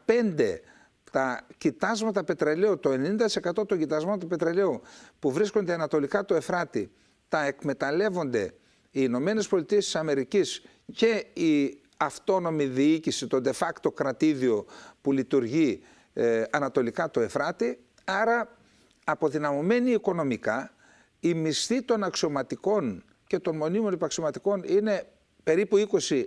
2015 τα κοιτάσματα πετρελαίου, το 90% των κοιτάσματων πετρελαίου που βρίσκονται ανατολικά του Εφράτη, τα εκμεταλλεύονται οι Ηνωμένες Πολιτείες της Αμερικής και η αυτόνομη διοίκηση, το de facto κρατήδιο που λειτουργεί ανατολικά του Εφράτη. Άρα αποδυναμωμένοι οικονομικά, οι μισθοί των αξιωματικών και των μονίμων υπαξιωματικών είναι περίπου $20.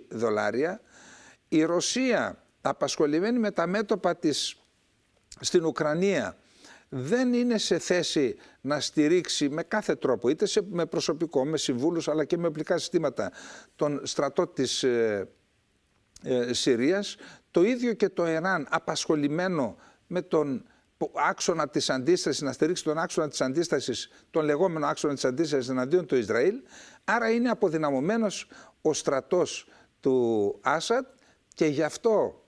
Η Ρωσία, απασχολημένη με τα μέτωπα της στην Ουκρανία, δεν είναι σε θέση να στηρίξει με κάθε τρόπο, είτε με προσωπικό, με συμβούλους, αλλά και με οπλικά συστήματα, τον στρατό της Συρίας. Το ίδιο και το Ιράν, απασχολημένο με τον άξονα της αντίστασης, να στηρίξει τον άξονα της αντίστασης, τον λεγόμενο άξονα της αντίστασης εναντίον του Ισραήλ. Άρα είναι αποδυναμωμένος ο στρατός του Άσαντ και γι' αυτό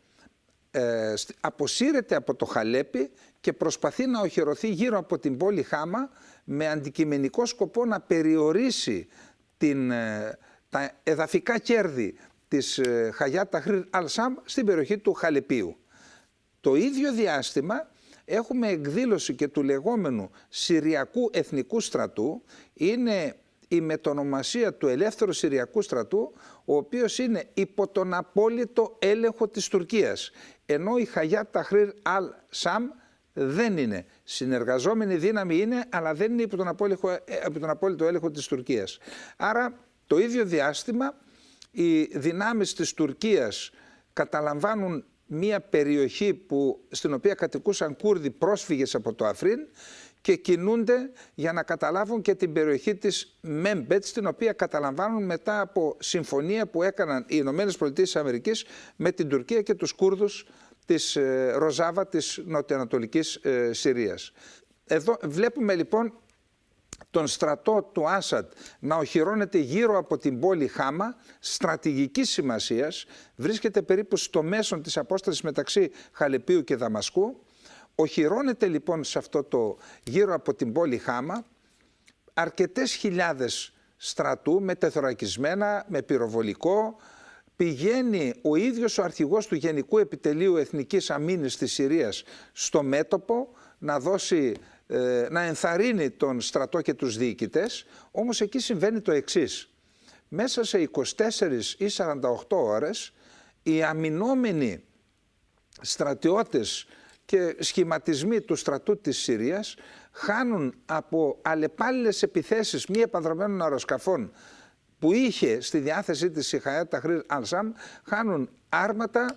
αποσύρεται από το Χαλέπι και προσπαθεί να οχυρωθεί γύρω από την πόλη Χάμα με αντικειμενικό σκοπό να περιορίσει τα εδαφικά κέρδη της Χαγιάτ Ταχρήρ Αλ-Σαμ στην περιοχή του Χαλεπίου. Το ίδιο διάστημα έχουμε εκδήλωση και του λεγόμενου Συριακού Εθνικού Στρατού. Είναι η μετονομασία του Ελεύθερου Συριακού Στρατού, ο οποίος είναι υπό τον απόλυτο έλεγχο της Τουρκίας. Ενώ η Χαγιάτ Ταχρήρ Αλ-Σαμ δεν είναι. Συνεργαζόμενη δύναμη είναι, αλλά δεν είναι υπό τον απόλυτο έλεγχο της Τουρκίας. Άρα το ίδιο διάστημα οι δυνάμεις της Τουρκίας καταλαμβάνουν μία περιοχή στην οποία κατοικούσαν Κούρδοι πρόσφυγες από το Αφρίν και κινούνται για να καταλάβουν και την περιοχή της Μέμπετ, στην οποία καταλαμβάνουν μετά από συμφωνία που έκαναν οι Ηνωμένες Πολιτείες της Αμερικής με την Τουρκία και τους Κούρδους της Ροζάβα της νοτιοανατολικής Συρίας. Εδώ βλέπουμε λοιπόν τον στρατό του Άσαντ να οχυρώνεται γύρω από την πόλη Χάμα, στρατηγικής σημασίας, βρίσκεται περίπου στο μέσον της απόστασης μεταξύ Χαλεπίου και Δαμασκού. Οχυρώνεται λοιπόν σε αυτό το γύρω από την πόλη Χάμα αρκετές χιλιάδες στρατού με τεθωρακισμένα, με πυροβολικό. Πηγαίνει ο ίδιος ο αρχηγός του Γενικού Επιτελείου Εθνικής Αμήνης της Συρίας στο μέτωπο να ενθαρρύνει τον στρατό και τους διοικητές, όμως εκεί συμβαίνει το εξής. Μέσα σε 24 ή 48 ώρες οι αμυνόμενοι στρατιώτες και σχηματισμοί του στρατού της Συρίας χάνουν από αλλεπάλληλες επιθέσεις μη επανδρομένων αεροσκαφών που είχε στη διάθεσή της η Χαγιάτ Ταχρήρ Αλ-Σαμ, χάνουν άρματα,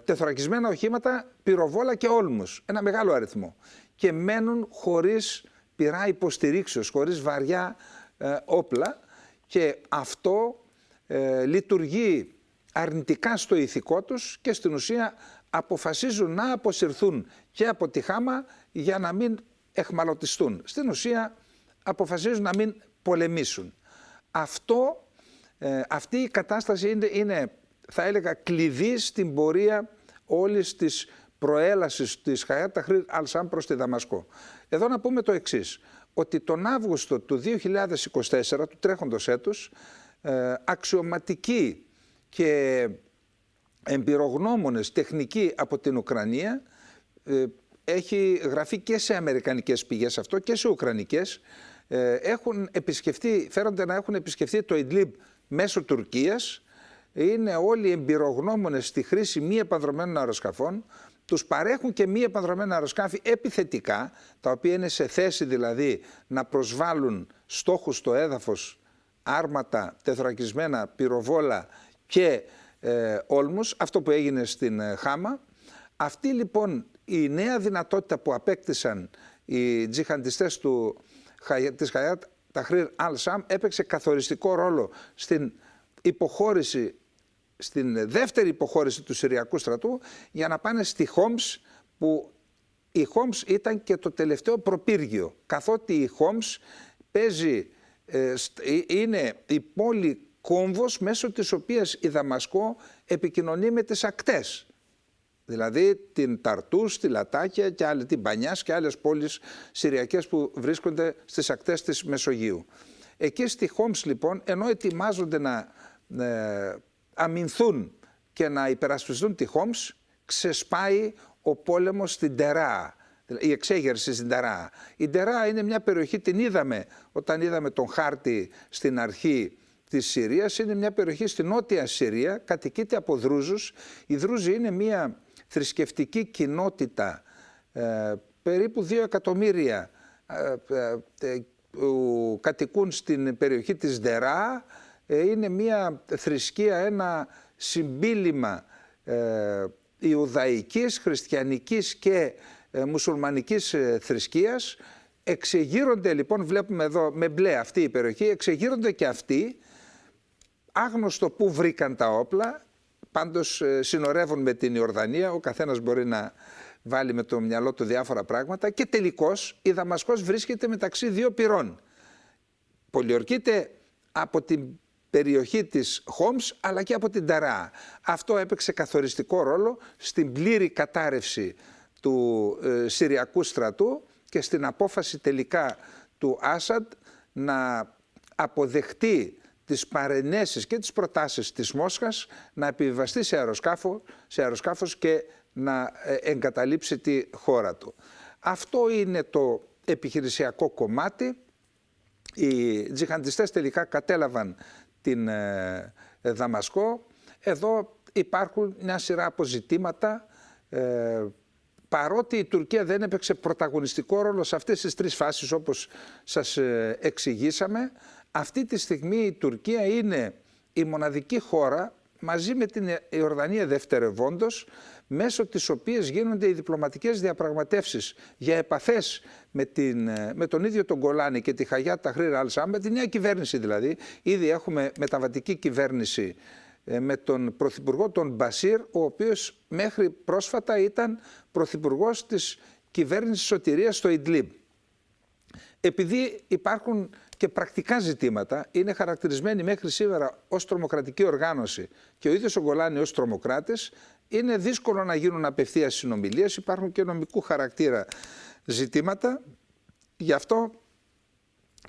τεθωρακισμένα οχήματα, πυροβόλα και όλμους, ένα μεγάλο αριθμό, και μένουν χωρίς πυρά υποστηρίξεως, χωρίς βαριά όπλα, και αυτό λειτουργεί αρνητικά στο ηθικό τους και στην ουσία αποφασίζουν να αποσυρθούν και από τη Χάμα για να μην εχμαλωτιστούν. Στην ουσία αποφασίζουν να μην πολεμήσουν. Αυτή η κατάσταση είναι, θα έλεγα, κλειδί στην πορεία όλης της προέλασης της Χαγιάτ Ταχρήρ Αλ-Σαμ προς τη Δαμασκό. Εδώ να πούμε το εξής, ότι τον Αύγουστο του 2024, του τρέχοντος έτους, αξιωματικοί και εμπειρογνώμονες τεχνικοί από την Ουκρανία, έχει γραφεί και σε αμερικανικές πηγές αυτό και σε ουκρανικές, φέρονται να έχουν επισκεφτεί το Ιντλίμπ μέσω Τουρκίας. Είναι όλοι εμπειρογνώμονες στη χρήση μη επανδρομένων αεροσκαφών. Τους παρέχουν και μη επανδρομένα αεροσκάφη επιθετικά, τα οποία είναι σε θέση δηλαδή να προσβάλλουν στόχους στο έδαφος, άρματα, τεθωρακισμένα, πυροβόλα και όλμους, αυτό που έγινε στην Χάμα. Αυτή λοιπόν η νέα δυνατότητα που απέκτησαν οι τζιχαντιστές της Χαγιάτ Ταχρήρ Αλ-Σαμ έπαιξε καθοριστικό ρόλο στην δεύτερη υποχώρηση του Συριακού στρατού για να πάνε στη Χόμς, που η Χόμς ήταν και το τελευταίο προπύργιο, καθότι η Χόμς είναι η πόλη κόμβος μέσω της οποίας η Δαμασκό επικοινωνεί με τις ακτές. Δηλαδή την Ταρτούς, τη Λατάκια και την Πανιάς και άλλες πόλεις συριακές που βρίσκονται στις ακτές της Μεσογείου. Εκεί στη Χόμς λοιπόν, ενώ ετοιμάζονται να αμυνθούν και να υπερασπιστούν τη Χόμς, ξεσπάει ο πόλεμος στην Τερά, η εξέγερση στην Τερά. Η Τερά είναι μια περιοχή, την είδαμε όταν είδαμε τον χάρτη στην αρχή της Συρίας, είναι μια περιοχή στην νότια Συρία, κατοικείται από Δρούζους. Οι Δρούζοι είναι μια θρησκευτική κοινότητα, περίπου 2 εκατομμύρια που κατοικούν στην περιοχή της Τερά. Είναι μια θρησκεία, ένα συμπίλημα ιουδαϊκής, χριστιανικής και μουσουλμανικής θρησκείας. Εξεγείρονται λοιπόν, βλέπουμε εδώ με μπλε αυτή η περιοχή, εξεγείρονται και αυτοί, άγνωστο πού βρήκαν τα όπλα, πάντως συνορεύουν με την Ιορδανία, ο καθένας μπορεί να βάλει με το μυαλό του διάφορα πράγματα και τελικώς η Δαμασκός βρίσκεται μεταξύ δύο πυρών. Πολιορκείται από την περιοχή της Χόμς αλλά και από την Ταρά. Αυτό έπαιξε καθοριστικό ρόλο στην πλήρη κατάρρευση του Συριακού στρατού και στην απόφαση τελικά του Άσαντ να αποδεχτεί τις παρενέσεις και τις προτάσεις της Μόσχας να επιβιβαστεί σε αεροσκάφος και να εγκαταλείψει τη χώρα του. Αυτό είναι το επιχειρησιακό κομμάτι. Οι τζιχαντιστές τελικά κατέλαβαν την Δαμασκό. Εδώ υπάρχουν μια σειρά αποζητήματα. Παρότι η Τουρκία δεν έπαιξε πρωταγωνιστικό ρόλο σε αυτές τις τρεις φάσεις όπως σας εξηγήσαμε, αυτή τη στιγμή η Τουρκία είναι η μοναδική χώρα μαζί με την Ιορδανία δευτερευόντως, μέσω της οποίας γίνονται οι διπλωματικές διαπραγματεύσεις για επαφές με τον ίδιο τον Γκολάνη και τη Χαγιάτ Ταχρήρ Αλ-Σάμ, με τη νέα κυβέρνηση δηλαδή. Ήδη έχουμε μεταβατική κυβέρνηση με τον πρωθυπουργό τον Μπασίρ, ο οποίος μέχρι πρόσφατα ήταν πρωθυπουργός της κυβέρνησης σωτηρίας στο Ιντλίμπ. Επειδή υπάρχουν και πρακτικά ζητήματα, είναι χαρακτηρισμένη μέχρι σήμερα ως τρομοκρατική οργάνωση και ο ίδιος ο Γκολάνη ως τρομοκράτης, είναι δύσκολο να γίνουν απευθείας συνομιλίες, υπάρχουν και νομικού χαρακτήρα ζητήματα. Γι' αυτό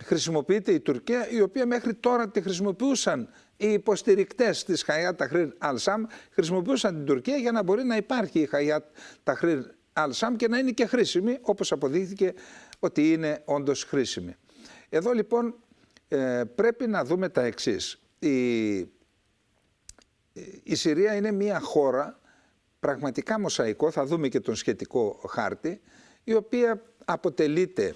χρησιμοποιείται η Τουρκία, η οποία μέχρι τώρα τη χρησιμοποιούσαν οι υποστηρικτές της Χαγιάτ Ταχρήρ Αλ-Σάμ, χρησιμοποιούσαν την Τουρκία για να μπορεί να υπάρχει η Χαγιάτ Ταχρήρ Αλ-Σάμ και να είναι και χρήσιμη, όπως αποδείχθηκε ότι είναι όντως χρήσιμη. Εδώ λοιπόν πρέπει να δούμε τα εξής. Η Συρία είναι μια χώρα πραγματικά μοσαϊκό, θα δούμε και τον σχετικό χάρτη, η οποία αποτελείται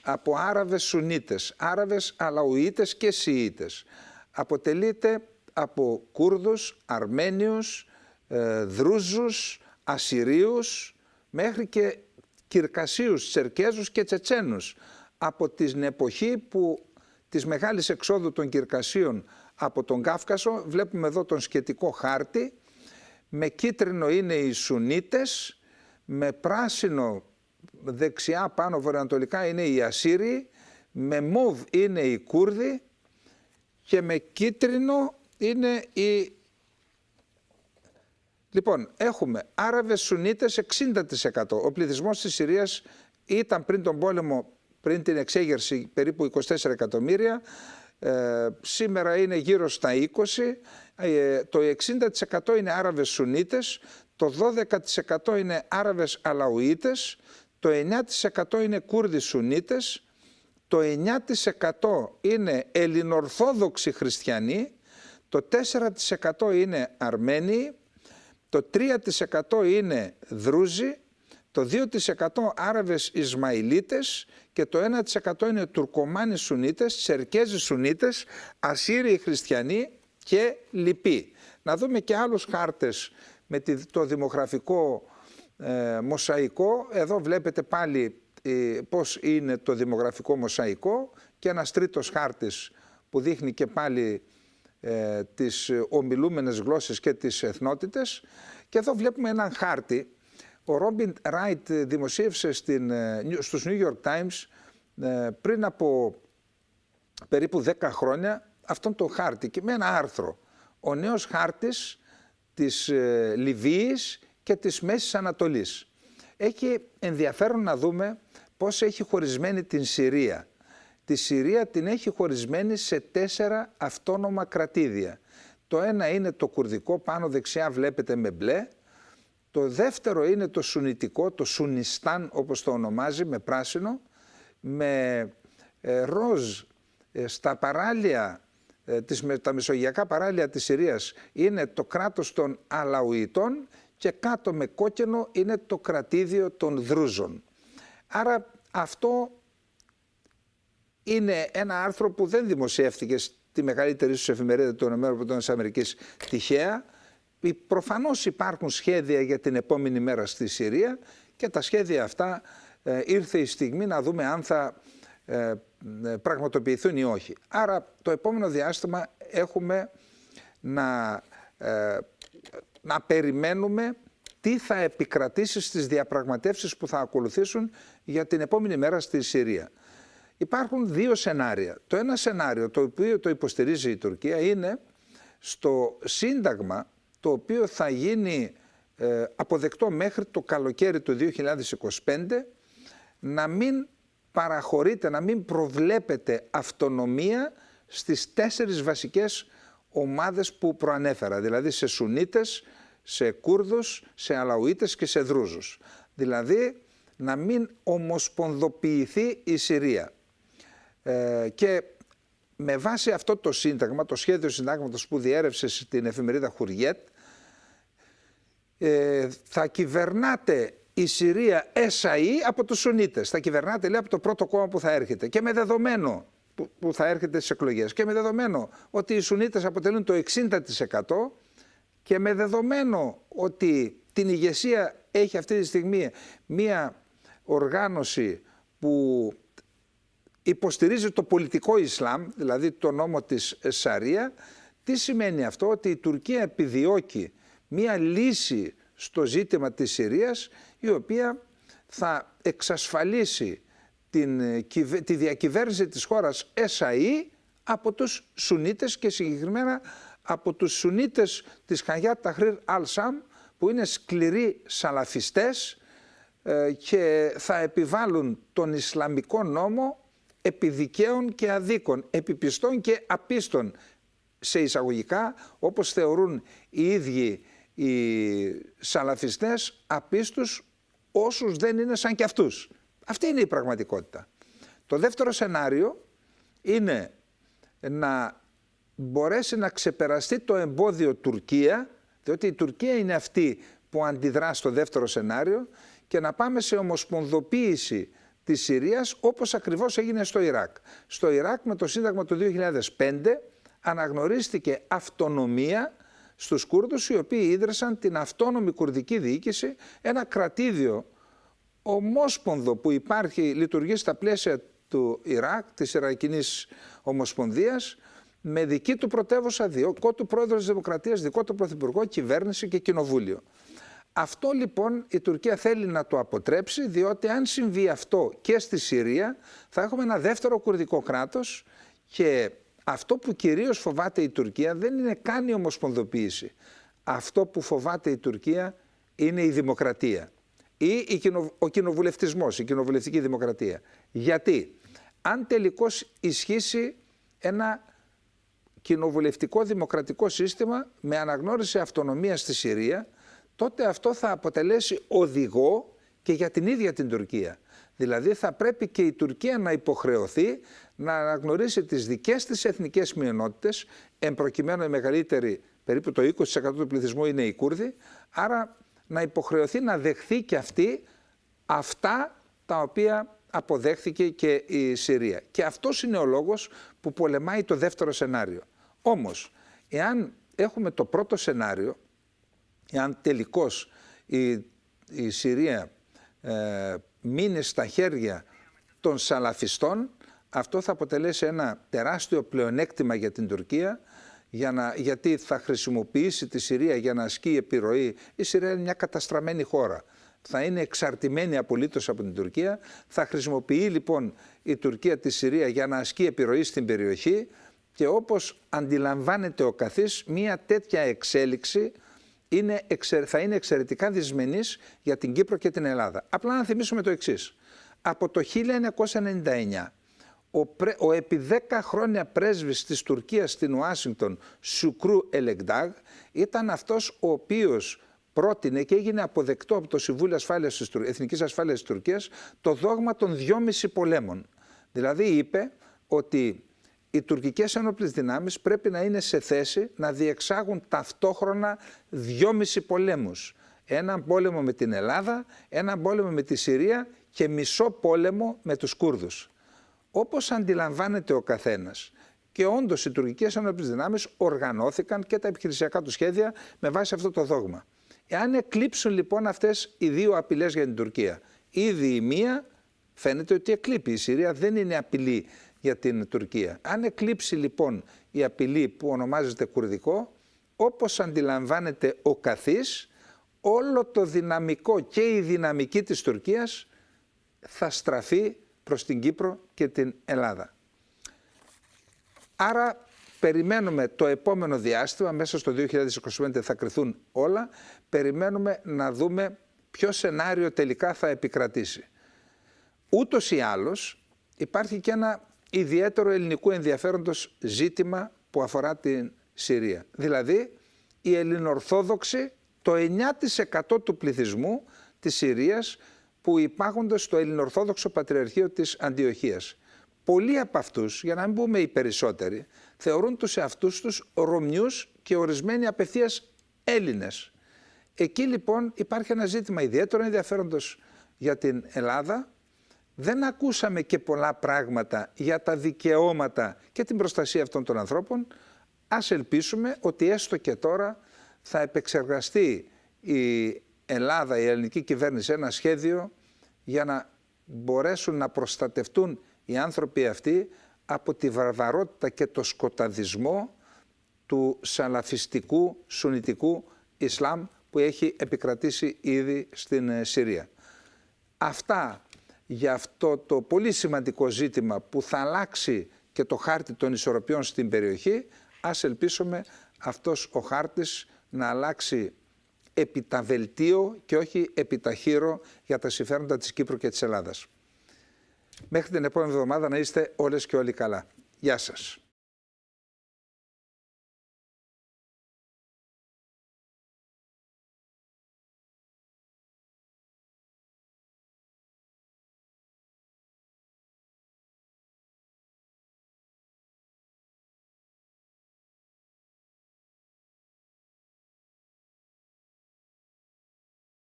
από Άραβες Σουνίτες, Άραβες Αλαουίτες και Σιήτες. Αποτελείται από Κούρδους, Αρμένιους, Δρούζους, Ασσυρίους, μέχρι και Κυρκασίους, Τσερκέζους και Τσετσένους. Από την εποχή της μεγάλης εξόδου των Κυρκασίων από τον Κάφκασο, βλέπουμε εδώ τον σχετικό χάρτη, με κίτρινο είναι οι Σουνίτες, με πράσινο δεξιά πάνω βορειοανατολικά είναι οι Ασσύριοι, με μοβ είναι οι Κούρδοι και με κίτρινο είναι οι... Λοιπόν, έχουμε Άραβες Σουνίτες 60%. Ο πληθυσμός της Συρίας ήταν πριν τον πόλεμο, πριν την εξέγερση, περίπου 24 εκατομμύρια. Σήμερα είναι γύρω στα 20. Το 60% είναι Άραβες Σουνίτες, το 12% είναι Άραβες Αλαουίτες, το 9% είναι Κούρδοι Σουνίτες, το 9% είναι Ελληνορθόδοξοι Χριστιανοί, το 4% είναι Αρμένοι, το 3% είναι Δρούζοι, το 2% Άραβες Ισμαηλίτες και το 1% είναι Τουρκομάνοι Σουνίτες, Τσερκέζοι Σουνίτες, Ασσύριοι Χριστιανοί και λοιποί. Να δούμε και άλλους χάρτες με το δημογραφικό μοσαϊκό. Εδώ βλέπετε πάλι πώς είναι το δημογραφικό μοσαϊκό και ένας τρίτος χάρτης που δείχνει και πάλι τις ομιλούμενες γλώσσες και τις εθνότητες. Και εδώ βλέπουμε έναν χάρτη. Ο Ρόμπιν Ράιτ δημοσίευσε στους New York Times πριν από περίπου 10 χρόνια αυτόν τον χάρτη και με ένα άρθρο. Ο νέος χάρτης της Λιβύης και της Μέσης Ανατολής. Έχει ενδιαφέρον να δούμε πώς έχει χωρισμένη την Συρία. Τη Συρία την έχει χωρισμένη σε 4 αυτόνομα κρατήδια. Το ένα είναι το κουρδικό, πάνω δεξιά βλέπετε με μπλε. Το δεύτερο είναι το σουνιτικό, το Σουνιστάν όπως το ονομάζει, με πράσινο, με ροζ στα παράλια, τα μεσογειακά παράλια της Συρίας είναι το κράτος των Αλαουιτών και κάτω με κόκκινο είναι το κρατήδιο των Δρούζων. Άρα αυτό είναι ένα άρθρο που δεν δημοσιεύτηκε στη μεγαλύτερη ίσως εφημερίδα των ΗΠΑ τυχαία. Προφανώς υπάρχουν σχέδια για την επόμενη μέρα στη Συρία και τα σχέδια αυτά ήρθε η στιγμή να δούμε αν θα πραγματοποιηθούν ή όχι. Άρα το επόμενο διάστημα έχουμε να να περιμένουμε τι θα επικρατήσει στις διαπραγματεύσεις που θα ακολουθήσουν για την επόμενη μέρα στη Συρία. Υπάρχουν δύο σενάρια. Το ένα σενάριο, το οποίο το υποστηρίζει η Τουρκία, είναι στο Σύνταγμα, το οποίο θα γίνει αποδεκτό μέχρι το καλοκαίρι του 2025, να μην παραχωρείται, να μην προβλέπεται αυτονομία στις 4 βασικές ομάδες που προανέφερα, δηλαδή σε Σουνίτες, σε Κούρδους, σε Αλαουίτες και σε Δρούζους. Δηλαδή να μην ομοσπονδοποιηθεί η Συρία. Και με βάση αυτό το σύνταγμα, το σχέδιο συντάγματος που διέρευσε στην εφημερίδα Χουριέτ, θα κυβερνάται η Συρία ΕΣΑΗ από τους Σουνίτες. Θα κυβερνάται, λέει, από το πρώτο κόμμα που θα έρχεται. Και με δεδομένο που θα έρχεται στις εκλογές. Και με δεδομένο ότι οι Σουνίτες αποτελούν το 60% και με δεδομένο ότι την ηγεσία έχει αυτή τη στιγμή μία οργάνωση που υποστηρίζει το πολιτικό Ισλάμ, δηλαδή το νόμο της Σαρία, τι σημαίνει αυτό? Ότι η Τουρκία επιδιώκει μία λύση στο ζήτημα της Συρίας, η οποία θα εξασφαλίσει τη διακυβέρνηση της χώρας ΕΣΑΗ από τους Σουνίτες και συγκεκριμένα από τους Σουνίτες της Χαγιάτ Ταχρήρ Αλ-Σαμ, που είναι σκληροί σαλαφιστές και θα επιβάλλουν τον Ισλαμικό νόμο επί δικαίων και αδίκων, επί πιστών και απίστων, σε εισαγωγικά, όπως θεωρούν οι ίδιοι οι σαλαφιστές, απίστους όσους δεν είναι σαν κι αυτούς. Αυτή είναι η πραγματικότητα. Το δεύτερο σενάριο είναι να μπορέσει να ξεπεραστεί το εμπόδιο Τουρκία, διότι η Τουρκία είναι αυτή που αντιδρά στο δεύτερο σενάριο, και να πάμε σε ομοσπονδοποίηση της Συρίας, όπως ακριβώς έγινε στο Ιράκ. Στο Ιράκ με το Σύνταγμα του 2005 αναγνωρίστηκε αυτονομία στους Κούρδους, οι οποίοι ίδρυσαν την αυτόνομη κουρδική διοίκηση, ένα κρατήδιο ομόσπονδο που λειτουργεί στα πλαίσια του Ιράκ, της Ιρακινής Ομοσπονδίας, με δική του πρωτεύουσα, δικό του πρόεδρο της Δημοκρατίας, δικό του πρωθυπουργό, κυβέρνηση και κοινοβούλιο. Αυτό λοιπόν η Τουρκία θέλει να το αποτρέψει, διότι αν συμβεί αυτό και στη Συρία θα έχουμε ένα δεύτερο κουρδικό κράτος, και αυτό που κυρίως φοβάται η Τουρκία δεν είναι καν η ομοσπονδοποίηση. Αυτό που φοβάται η Τουρκία είναι η δημοκρατία ή ο κοινοβουλευτισμός, η κοινοβουλευτική δημοκρατία. Γιατί αν τελικώς ισχύσει ένα κοινοβουλευτικό δημοκρατικό σύστημα με αναγνώριση αυτονομίας στη Συρία, τότε αυτό θα αποτελέσει οδηγό και για την ίδια την Τουρκία. Δηλαδή θα πρέπει και η Τουρκία να υποχρεωθεί να αναγνωρίσει τις δικές της εθνικές μειονότητες, εν προκειμένου η μεγαλύτερη, περίπου το 20% του πληθυσμού είναι οι Κούρδοι, άρα να υποχρεωθεί να δεχθεί και αυτή αυτά τα οποία αποδέχθηκε και η Συρία. Και αυτός είναι ο λόγος που πολεμάει το δεύτερο σενάριο. Όμως, εάν έχουμε το πρώτο σενάριο, εάν τελικώς η Συρία μείνει στα χέρια των σαλαφιστών, αυτό θα αποτελέσει ένα τεράστιο πλεονέκτημα για την Τουρκία, γιατί θα χρησιμοποιήσει τη Συρία για να ασκεί επιρροή. Η Συρία είναι μια καταστραμμένη χώρα. Θα είναι εξαρτημένη απολύτως από την Τουρκία. Θα χρησιμοποιεί λοιπόν η Τουρκία τη Συρία για να ασκεί επιρροή στην περιοχή, και όπως αντιλαμβάνεται ο καθής, μια τέτοια εξέλιξη θα είναι εξαιρετικά δυσμενής για την Κύπρο και την Ελλάδα. Απλά να θυμίσουμε το εξής. Από το 1999 ο επί 10 χρόνια πρέσβης της Τουρκίας στην Ουάσιγκτον, Σουκρού Ελεγκτάγ, ήταν αυτός ο οποίος πρότεινε και έγινε αποδεκτό από το Συμβούλιο Εθνικής Ασφάλειας της Τουρκίας το δόγμα των 2,5 πολέμων. Δηλαδή είπε ότι οι τουρκικές ένοπλες δυνάμεις πρέπει να είναι σε θέση να διεξάγουν ταυτόχρονα 2,5 πολέμους. Έναν πόλεμο με την Ελλάδα, έναν πόλεμο με τη Συρία και μισό πόλεμο με τους Κούρδους. Όπως αντιλαμβάνεται ο καθένας. Και όντως οι τουρκικές ένοπλες δυνάμεις οργανώθηκαν και τα επιχειρησιακά του σχέδια με βάση αυτό το δόγμα. Εάν εκλείψουν λοιπόν αυτές οι δύο απειλές για την Τουρκία, ήδη η μία φαίνεται ότι εκλείπει. Η Συρία δεν είναι απειλή για την Τουρκία. Αν εκλείψει λοιπόν η απειλή που ονομάζεται κουρδικό, όπως αντιλαμβάνεται ο καθής, όλο το δυναμικό και η δυναμική της Τουρκίας θα στραφεί προς την Κύπρο και την Ελλάδα. Άρα περιμένουμε το επόμενο διάστημα, μέσα στο 2025 θα κριθούν όλα, περιμένουμε να δούμε ποιο σενάριο τελικά θα επικρατήσει. Ούτως ή άλλως υπάρχει και ένα ιδιαίτερο ελληνικού ενδιαφέροντος ζήτημα που αφορά την Συρία. Δηλαδή οι Ελληνοορθόδοξοι, το 9% του πληθυσμού της Συρίας που υπάγονται στο Ελληνοορθόδοξο Πατριαρχείο της Αντιοχίας. Πολλοί από αυτούς, για να μην πούμε οι περισσότεροι, θεωρούν τους εαυτούς τους Ρωμιούς και ορισμένοι απευθείας Έλληνες. Εκεί λοιπόν υπάρχει ένα ζήτημα ιδιαίτερο ενδιαφέροντος για την Ελλάδα. Δεν ακούσαμε και πολλά πράγματα για τα δικαιώματα και την προστασία αυτών των ανθρώπων. Ας ελπίσουμε ότι έστω και τώρα θα επεξεργαστεί η Ελλάδα, η ελληνική κυβέρνηση, ένα σχέδιο για να μπορέσουν να προστατευτούν οι άνθρωποι αυτοί από τη βαρβαρότητα και το σκοταδισμό του σαλαφιστικού σουνιτικού Ισλάμ που έχει επικρατήσει ήδη στην Συρία. Αυτά για αυτό το πολύ σημαντικό ζήτημα που θα αλλάξει και το χάρτη των ισορροπιών στην περιοχή. Ας ελπίσουμε αυτός ο χάρτης να αλλάξει επί τα βελτίο και όχι επί τα χείρο για τα συμφέροντα της Κύπρου και της Ελλάδας. Μέχρι την επόμενη εβδομάδα να είστε όλες και όλοι καλά. Γεια σας.